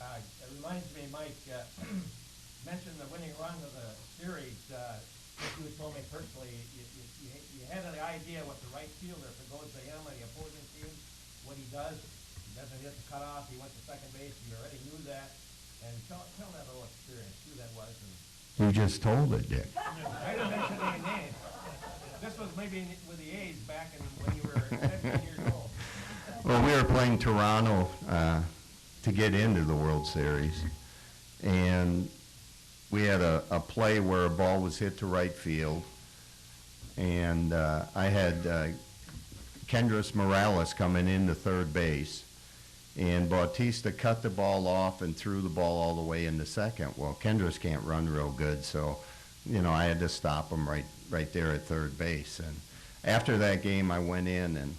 It reminds me, Mike, mentioned the winning run of the series. You had told me personally, you had an idea what the right fielder, if it goes to him and the opposing team, what he does. He doesn't hit the cutoff. He went to second base. You already knew that. And tell that little experience, who that was. You just told it, Dick. I didn't mention any names. This was maybe with the A's back when you were 17 years old. Well, we were playing Toronto to get into the World Series, and we had a play where a ball was hit to right field, and I had Kendrys Morales coming into third base, And Bautista cut the ball off and threw the ball all the way into second. Well, Kendris can't run real good, so, I had to stop him right there at third base. And after that game, I went in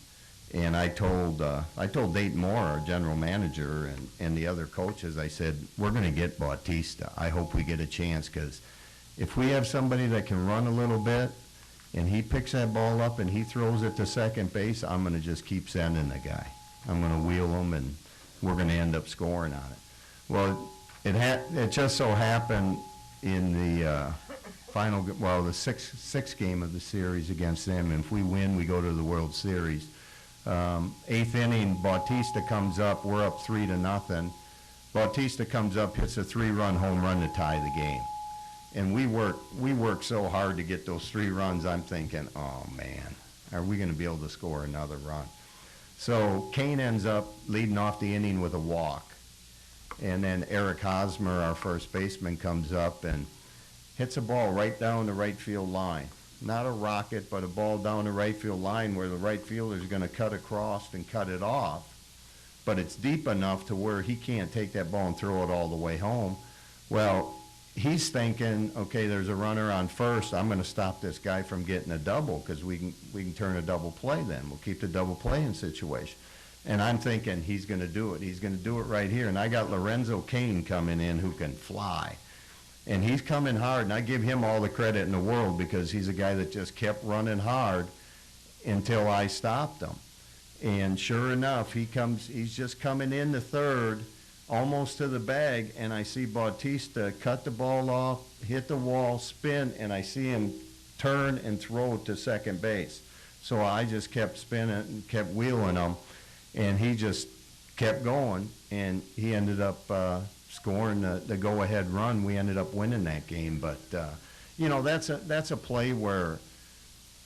and I told Dayton Moore, our general manager, and the other coaches, I said, we're going to get Bautista. I hope we get a chance, because if we have somebody that can run a little bit and he picks that ball up and he throws it to second base, I'm going to just keep sending the guy. I'm going to wheel him, and we're going to end up scoring on it. Well, it just so happened in the the sixth game of the series against them, and if we win, we go to the World Series. Eighth inning, Bautista comes up. We're up 3-0. Bautista comes up, hits a 3-run home run to tie the game. And we work so hard to get those 3 runs, I'm thinking, oh, man, are we going to be able to score another run? So Kane ends up leading off the inning with a walk. And then Eric Hosmer, our first baseman, comes up and hits a ball right down the right field line. Not a rocket, but a ball down the right field line where the right fielder is going to cut across and cut it off. But it's deep enough to where he can't take that ball and throw it all the way home. Well, he's thinking, okay, there's a runner on first. I'm going to stop this guy from getting a double, because we can turn a double play then. We'll keep the double playing situation. And I'm thinking he's going to do it. He's going to do it right here. And I got Lorenzo Cain coming in who can fly. And he's coming hard, and I give him all the credit in the world, because he's a guy that just kept running hard until I stopped him. And sure enough, he's just coming in the third, almost to the bag, and I see Bautista cut the ball off, hit the wall, spin, and I see him turn and throw to second base. So I just kept spinning and kept wheeling him, and he just kept going, and he ended up scoring the go-ahead run. We ended up winning that game. But that's a play where,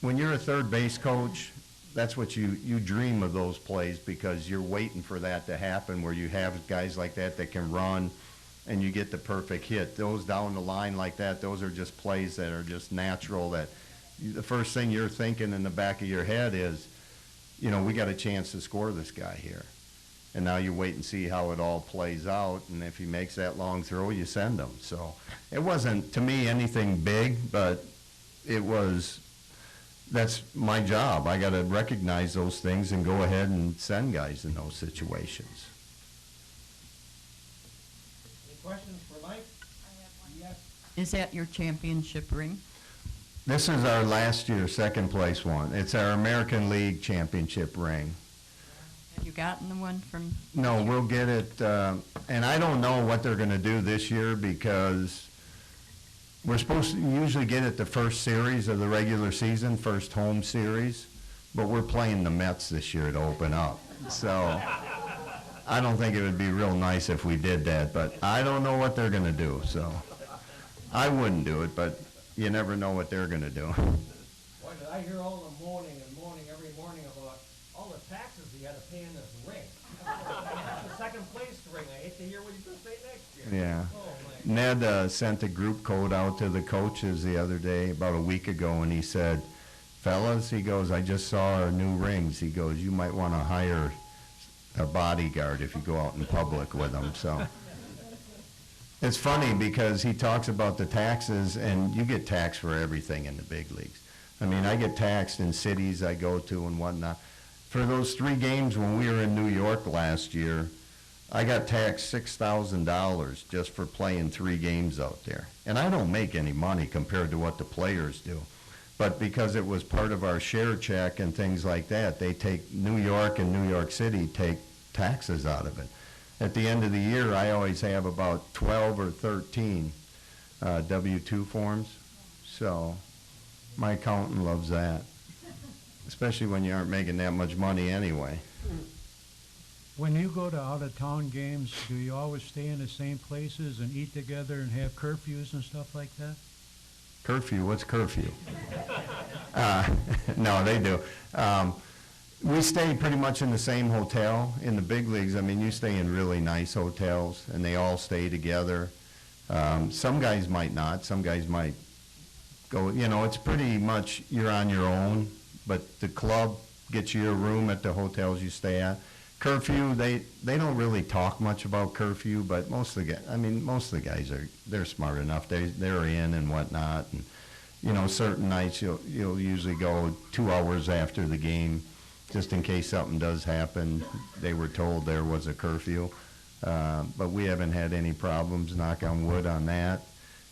when you're a third base coach, that's what you dream of, those plays, because you're waiting for that to happen, where you have guys like that can run and you get the perfect hit. Those down the line like that, those are just plays that are just natural, that the first thing you're thinking in the back of your head is, we got a chance to score this guy here. And now you wait and see how it all plays out, and if he makes that long throw, you send him. So it wasn't, to me, anything big, but that's my job. I got to recognize those things and go ahead and send guys in those situations. Any questions for Mike? I have one. Yes. Is that your championship ring? This is our last year second place one. It's our American League championship ring. Have you gotten the one from? No, we'll get it, and I don't know what they're going to do this year, because we're supposed to usually get it the first series of the regular season, first home series, but we're playing the Mets this year to open up. So I don't think it would be real nice if we did that, but I don't know what they're going to do. So I wouldn't do it, but you never know what they're going to do. Boy, did I hear all the moaning every morning about all the taxes you got to pay in this ring. That's the second place ring. I hate to hear what you're going to say next year. Yeah. Oh, Ned sent a group code out to the coaches the other day, about a week ago, and he said, fellas, he goes, I just saw our new rings. He goes, you might want to hire a bodyguard if you go out in public with them. So it's funny, because he talks about the taxes, and you get taxed for everything in the big leagues. I mean, I get taxed in cities I go to and whatnot. For those 3 games when we were in New York last year, I got taxed $6,000 just for playing 3 games out there. And I don't make any money compared to what the players do. But because it was part of our share check and things like that, they take New York and New York City take taxes out of it. At the end of the year, I always have about 12 or 13 W-2 forms. So my accountant loves that, especially when you aren't making that much money anyway. When you go to out-of-town games, do you always stay in the same places and eat together and have curfews and stuff like that? Curfew? What's curfew? No, they do. We stay pretty much in the same hotel. In the big leagues, I mean, you stay in really nice hotels, and they all stay together. Some guys might not. Some guys might go, it's pretty much you're on your own, but the club gets you a room at the hotels you stay at. curfew, they don't really talk much about curfew, but most of the guys they're smart enough. They're in and whatnot, and you know, certain nights you'll usually go 2 hours after the game, just in case something does happen. They were told there was a curfew, but we haven't had any problems, knock on wood, on that.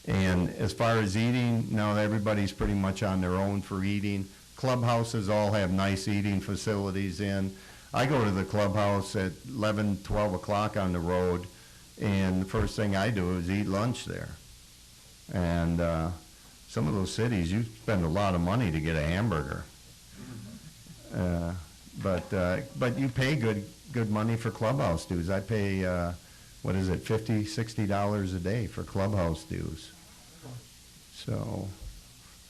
And as far as eating, no, everybody's pretty much on their own for eating. Clubhouses all have nice eating facilities in. I go to the clubhouse at 11, 12 o'clock on the road, and the first thing I do is eat lunch there. And some of those cities, you spend a lot of money to get a hamburger. But you pay good money for clubhouse dues. I pay, what is it, $50, $60 a day for clubhouse dues. So,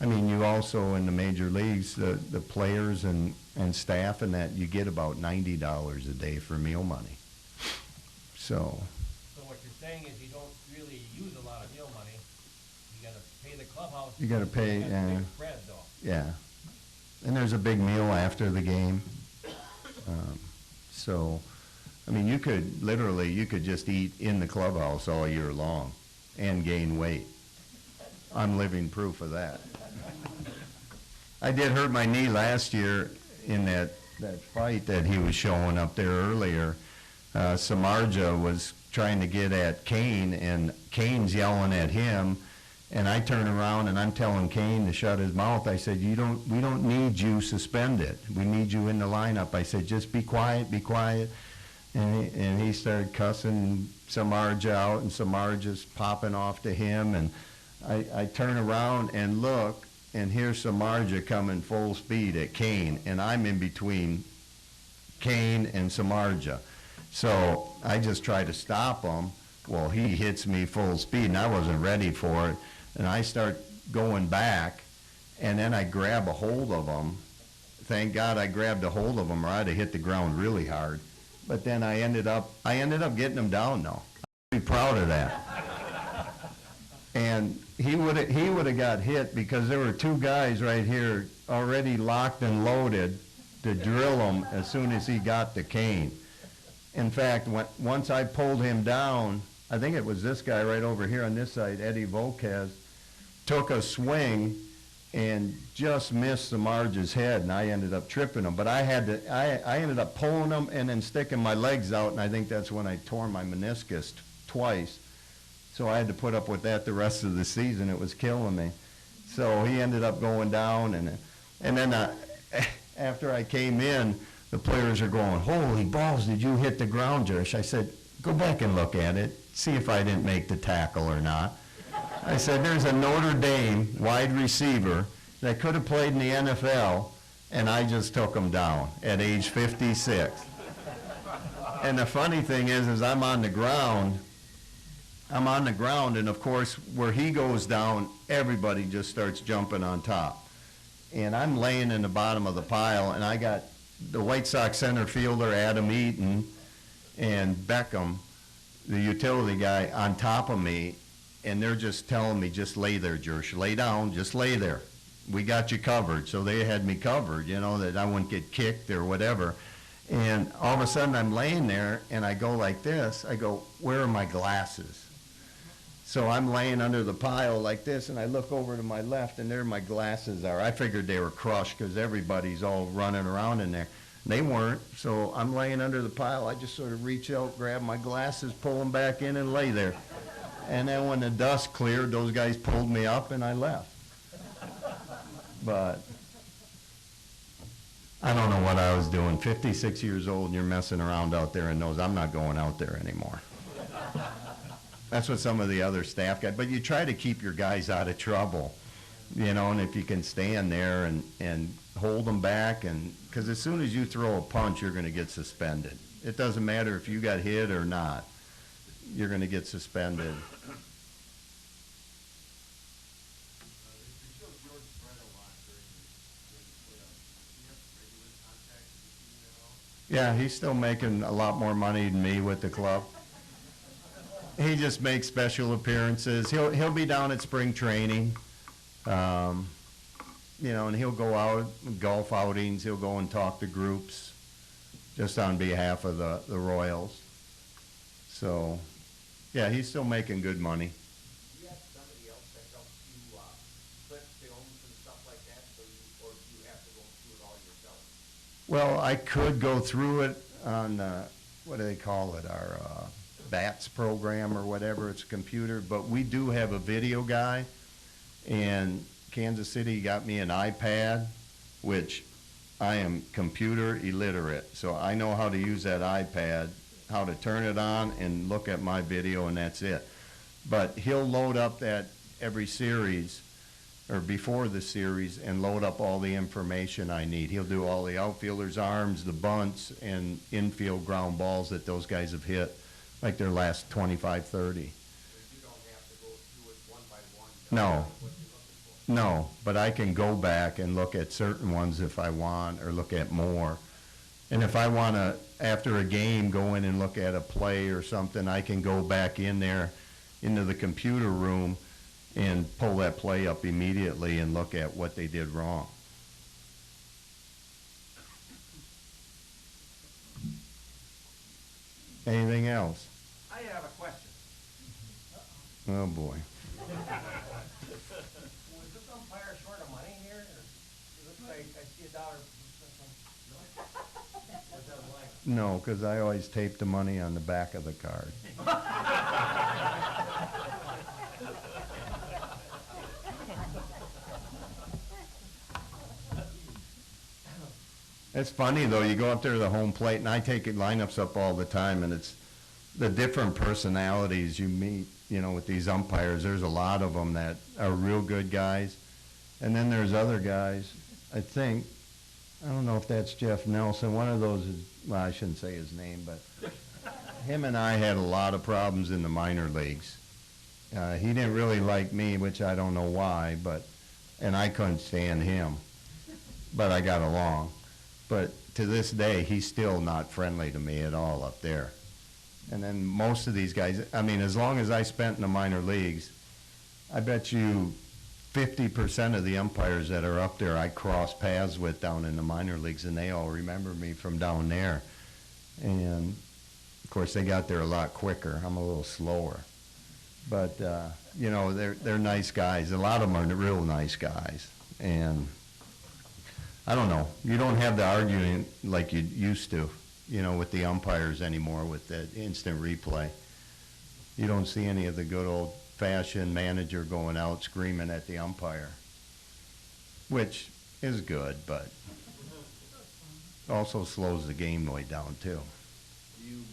I mean, you also, in the major leagues, the players and staff and that, you get about $90 a day for meal money. So what you're saying is you don't really use a lot of meal money. You gotta pay the clubhouse. you got to pay, Big spread, though. yeah. And there's a big meal after the game. So, I mean, you could just eat in the clubhouse all year long and gain weight. I'm living proof of that. I did hurt my knee last year in that fight that he was showing up there earlier. Samardzija was trying to get at Kane, and Kane's yelling at him, and I turn around and I'm telling Kane to shut his mouth. I said, we don't need you suspended. We need you in the lineup. I said, just be quiet, be quiet. And he started cussing Samardzija out, and Samardzija's popping off to him, and I turn around and look, and here's Samardzija coming full speed at Kane, and I'm in between Kane and Samardzija. So I just try to stop him. Well, he hits me full speed, and I wasn't ready for it. And I start going back, and then I grab a hold of him. Thank God I grabbed a hold of him, or I'd have hit the ground really hard. But then I ended up getting him down, though. I'm pretty proud of that. And he would have got hit because there were two guys right here already locked and loaded to drill him as soon as he got to Kane. In fact, once I pulled him down, I think it was this guy right over here on this side, Eddie Volquez, took a swing and just missed Samardzija's head, and I ended up tripping him. But I ended up pulling him and then sticking my legs out, and I think that's when I tore my meniscus twice. So I had to put up with that the rest of the season. It was killing me. So he ended up going down, and then after I came in, the players are going, holy balls, did you hit the ground, Josh? I said, go back and look at it, see if I didn't make the tackle or not. I said, there's a Notre Dame wide receiver that could have played in the NFL, and I just took him down at age 56. And the funny thing is I'm on the ground, and of course, where he goes down, everybody just starts jumping on top. And I'm laying in the bottom of the pile, and I got the White Sox center fielder, Adam Eaton, and Beckham, the utility guy, on top of me, and they're just telling me, just lay there, Jersh, lay down, just lay there. We got you covered. So they had me covered, you know, that I wouldn't get kicked or whatever. And all of a sudden I'm laying there, and I go like this. I go, where are my glasses? So I'm laying under the pile like this, and I look over to my left, and there my glasses are. I figured they were crushed because everybody's all running around in there. They weren't, so I'm laying under the pile. I just sort of reach out, grab my glasses, pull them back in, and lay there. And then when the dust cleared, those guys pulled me up, and I left. But I don't know what I was doing. 56 years old, and you're messing around out there in those. I'm not going out there anymore. That's what some of the other staff got. But you try to keep your guys out of trouble, you know, and if you can stand there and hold them back, and because as soon as you throw a punch, you're going to get suspended. It doesn't matter if you got hit or not. You're going to get suspended. Yeah, he's still making a lot more money than me with the club. He just makes special appearances. He'll be down at spring training, you know, and he'll go out golf outings. He'll go and talk to groups, just on behalf of the Royals. So, yeah, he's still making good money. Do you have somebody else that helps you clip films and stuff like that, or do you have to go through it all yourself? Well, I could go through it on, what do they call it, our BATS program or whatever, it's a computer, but we do have a video guy, and Kansas City got me an iPad, which I am computer illiterate, so I know how to use that iPad, how to turn it on and look at my video, and that's it. But he'll load up that every series, or before the series, and load up all the information I need. He'll do all the outfielders' arms, the bunts, and infield ground balls that those guys have hit, like their last 25, 30. You don't have to go through it one by one? No. No, but I can go back and look at certain ones if I want, or look at more. And if I want to, after a game, go in and look at a play or something, I can go back in there into the computer room and pull that play up immediately and look at what they did wrong. Anything else? I have a question. Oh, boy. Was this umpire short of money here? Or it looks like I see $1. What's that like? No, because I always tape the money on the back of the card. It's funny, though, you go up there to the home plate, and I take lineups up all the time, and it's the different personalities you meet, you know, with these umpires. There's a lot of them that are real good guys, and then there's other guys, I think, I don't know if that's Jeff Nelson, one of those is, well, I shouldn't say his name, but him and I had a lot of problems in the minor leagues. He didn't really like me, which I don't know why, and I couldn't stand him, but I got along. But to this day, he's still not friendly to me at all up there. And then most of these guys, I mean, as long as I spent in the minor leagues, I bet you 50% of the umpires that are up there I cross paths with down in the minor leagues, and they all remember me from down there. And, of course, they got there a lot quicker. I'm a little slower. But, you know, they're nice guys. A lot of them are real nice guys. And I don't know. You don't have the arguing like you used to, you know, with the umpires anymore with that instant replay. You don't see any of the good old-fashioned manager going out screaming at the umpire, which is good, but also slows the game way down, too. Do you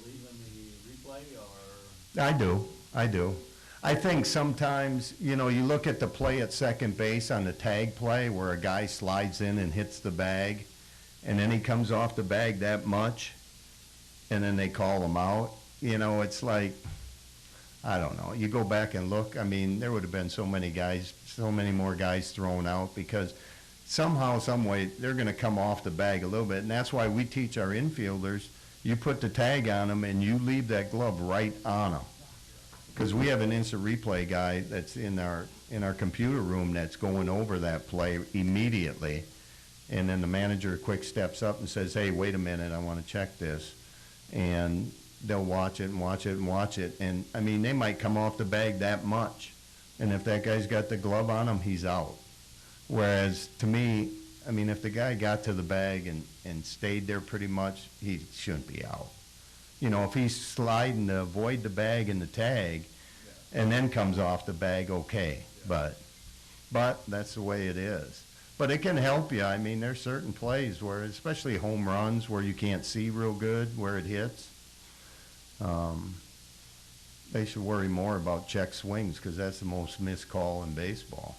believe in the replay, or? I do. I think sometimes, you know, you look at the play at second base on the tag play where a guy slides in and hits the bag, and then he comes off the bag that much, and then they call him out. You know, it's like, I don't know. You go back and look, I mean, there would have been so many more guys thrown out because somehow, some way, they're going to come off the bag a little bit, and that's why we teach our infielders, you put the tag on them and you leave that glove right on them. Because we have an instant replay guy that's in our computer room that's going over that play immediately, and then the manager quick steps up and says, hey, wait a minute, I want to check this. And they'll watch it and watch it and watch it. And, I mean, they might come off the bag that much. And if that guy's got the glove on him, he's out. Whereas, to me, I mean, if the guy got to the bag and stayed there pretty much, he shouldn't be out. You know, if he's sliding to avoid the bag and the tag and then comes off the bag, okay. But that's the way it is. But it can help you. I mean, there's certain plays where, especially home runs, where you can't see real good where it hits. They should worry more about check swings because that's the most missed call in baseball.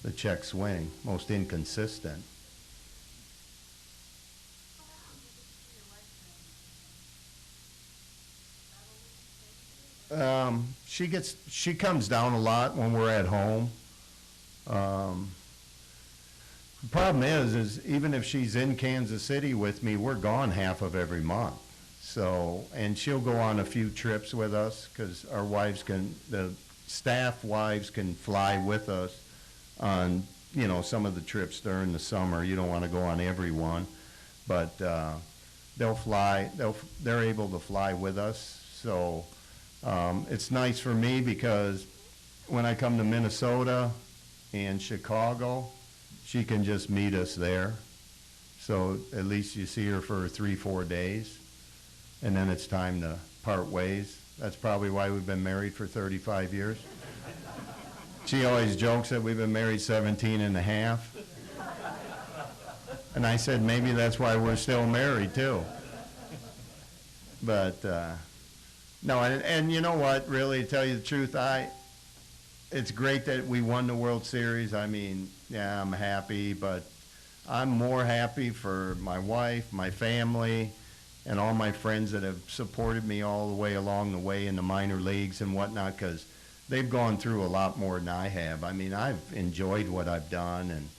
The check swing, most inconsistent. She comes down a lot when we're at home. The problem is even if she's in Kansas City with me, we're gone half of every month. So, and she'll go on a few trips with us because our wives the staff wives can fly with us on, you know, some of the trips during the summer. You don't want to go on every one, but they'll fly, they're able to fly with us. So it's nice for me because when I come to Minnesota and Chicago, she can just meet us there. So at least you see her for 3-4 days, and then it's time to part ways. That's probably why we've been married for 35 years. She always jokes that we've been married 17 and a half. And I said, maybe that's why we're still married, too. But, no, and you know what, really, to tell you the truth, it's great that we won the World Series. I mean, yeah, I'm happy, but I'm more happy for my wife, my family, and all my friends that have supported me all the way along the way in the minor leagues and whatnot, because they've gone through a lot more than I have. I mean, I've enjoyed what I've done, and,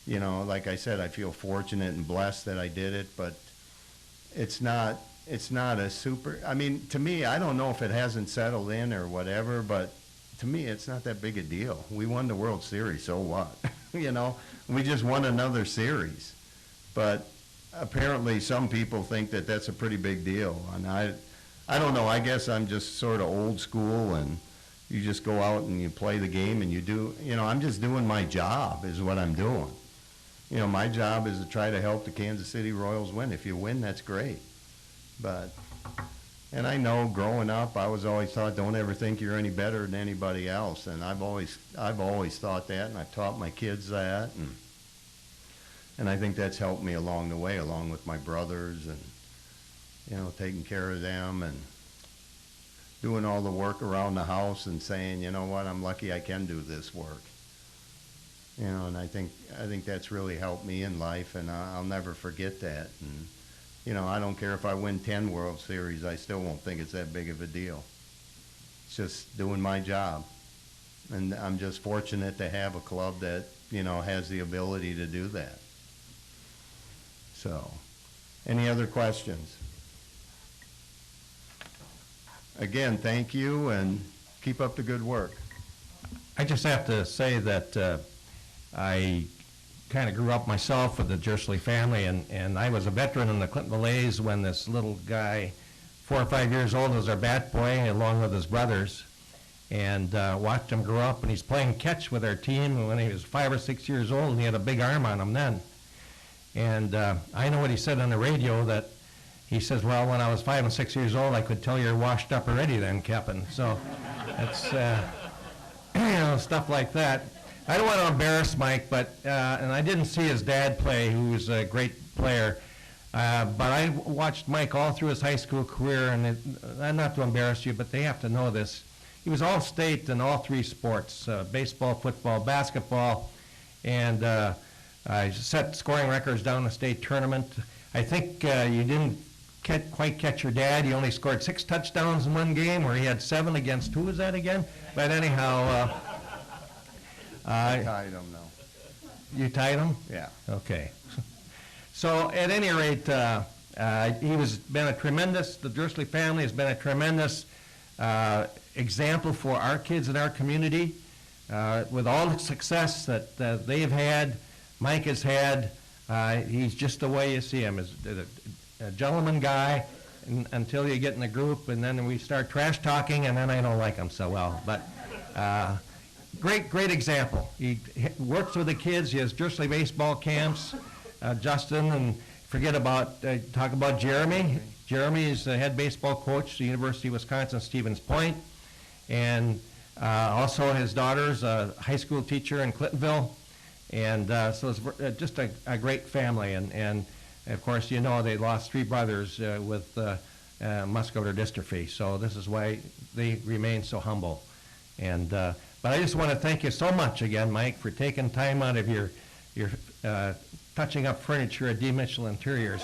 you know, like I said, I feel fortunate and blessed that I did it, but it's not a super, I mean, to me, I don't know if it hasn't settled in or whatever, but to me, it's not that big a deal. We won the World Series, so what? You know, we just won another series. But apparently some people think that that's a pretty big deal. And I don't know, I guess I'm just sort of old school, and you just go out and you play the game and you do, you know, I'm just doing my job is what I'm doing. You know, my job is to try to help the Kansas City Royals win. If you win, that's great. But, and I know growing up, I was always taught, don't ever think you're any better than anybody else. And I've always thought that, and I've taught my kids that. And I think that's helped me along the way, along with my brothers, and, you know, taking care of them and doing all the work around the house and saying, you know what, I'm lucky I can do this work. You know, and I think that's really helped me in life, and I'll never forget that. And, you know, I don't care if I win 10 World Series, I still won't think it's that big of a deal. It's just doing my job. And I'm just fortunate to have a club that, you know, has the ability to do that. So, any other questions? Again, thank you, and keep up the good work. I just have to say that I kind of grew up myself with the Jersley family, and I was a veteran in the Clintonville A's when this little guy, 4 or 5 years old, was our bat boy, along with his brothers, and watched him grow up. And he's playing catch with our team when he was 5 or 6 years old, and he had a big arm on him then. And I know what he said on the radio, that he says, well, when I was 5 and 6 years old, I could tell you're washed up already then, Captain. So that's, you know, stuff like that. I don't want to embarrass Mike, but, and I didn't see his dad play, who was a great player, but I watched Mike all through his high school career, and not to embarrass you, but they have to know this. He was all-state in all 3 sports, baseball, football, basketball, and I set scoring records down the state tournament. I think you didn't quite catch your dad. He only scored 6 touchdowns in one game, where he had 7 against, who was that again? But anyhow, I tied him, though. You tied him? Yeah. Okay. So at any rate, the Jersley family has been a tremendous example for our kids in our community. With all the success that they've had, Mike has had, he's just the way you see him, is a gentleman guy until you get in the group, and then we start trash talking, and then I don't like him so well. But great example. He works with the kids. He has Jersley baseball camps. Justin, and talk about Jeremy. Jeremy is the head baseball coach at the University of Wisconsin Stevens Point, and also his daughter's a high school teacher in Clintonville, and so it's just a great family. And of course, you know, they lost 3 brothers with muscular dystrophy, so this is why they remain so humble. And but I just want to thank you so much again, Mike, for taking time out of your touching up furniture at D. Mitchell Interiors.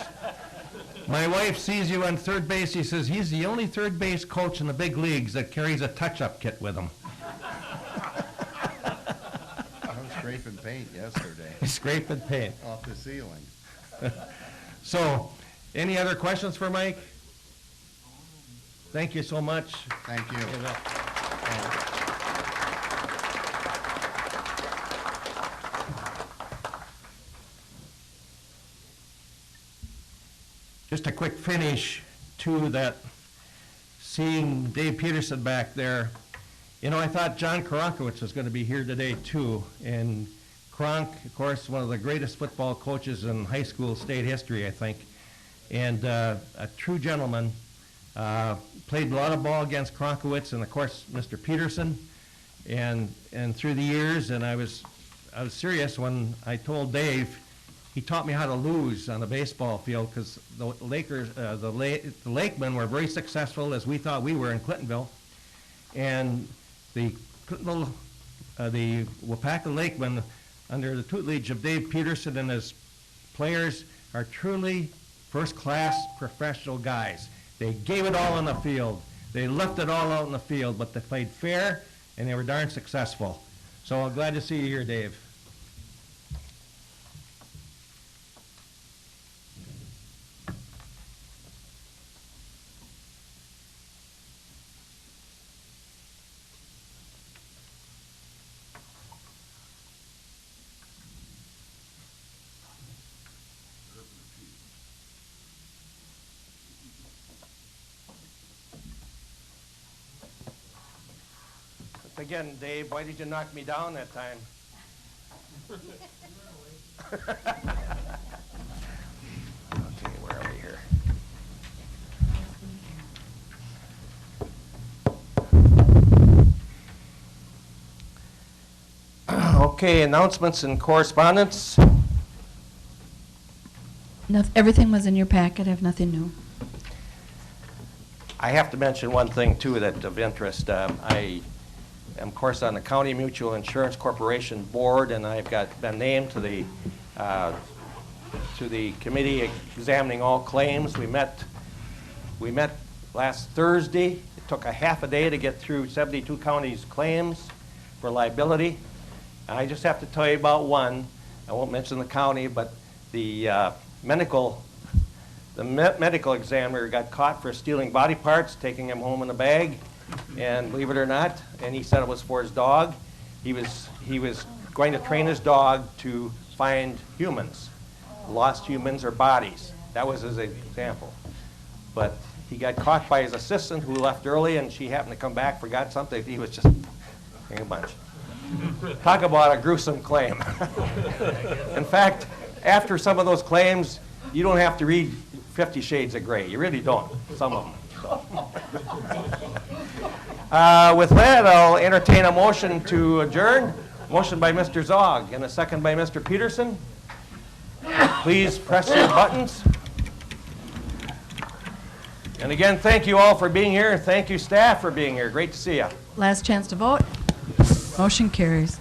My wife sees you on third base. She says he's the only third base coach in the big leagues that carries a touch-up kit with him. I was scraping paint yesterday. Scraping paint. Off the ceiling. So, any other questions for Mike? Thank you so much. Thank you. just a quick finish to that, seeing Dave Peterson back there. You know, I thought John Kronkowitz was going to be here today too. And Kronk, of course, one of the greatest football coaches in high school state history, I think. And a true gentleman. Played a lot of ball against Kronkowitz and, of course, Mr. Peterson. And through the years, and I was serious when I told Dave, he taught me how to lose on the baseball field, because the Lakers, the Lakemen were very successful, as we thought we were in Clintonville. And the Waupaca Lakemen, under the tutelage of Dave Peterson and his players, are truly first-class professional guys. They gave it all on the field. They left it all out in the field, but they played fair, and they were darn successful. So I'm glad to see you here, Dave. Again, Dave, why did you knock me down that time? Okay, where are we here? Okay, announcements and correspondence. Everything was in your packet. I have nothing new. I have to mention one thing, too, that's of interest. I am, of course, on the County Mutual Insurance Corporation Board, and I've been named to the committee examining all claims. We met last Thursday. It took a half a day to get through 72 counties' claims for liability. I just have to tell you about one. I won't mention the county, but the medical examiner got caught for stealing body parts, taking them home in a bag. And believe it or not, and he said it was for his dog. He was going to train his dog to find humans, lost humans or bodies. That was his example. But he got caught by his assistant, who left early, and she happened to come back, forgot something. He was just a bunch. Talk about a gruesome claim. In fact, after some of those claims, you don't have to read 50 Shades of Grey. You really don't, some of them. With that, I'll entertain a motion to adjourn. Motion by Mr. Zog and a second by Mr. Peterson. Please press your buttons. And again, thank you all for being here. Thank you, staff, for being here. Great to see you. Last chance to vote. Motion carries.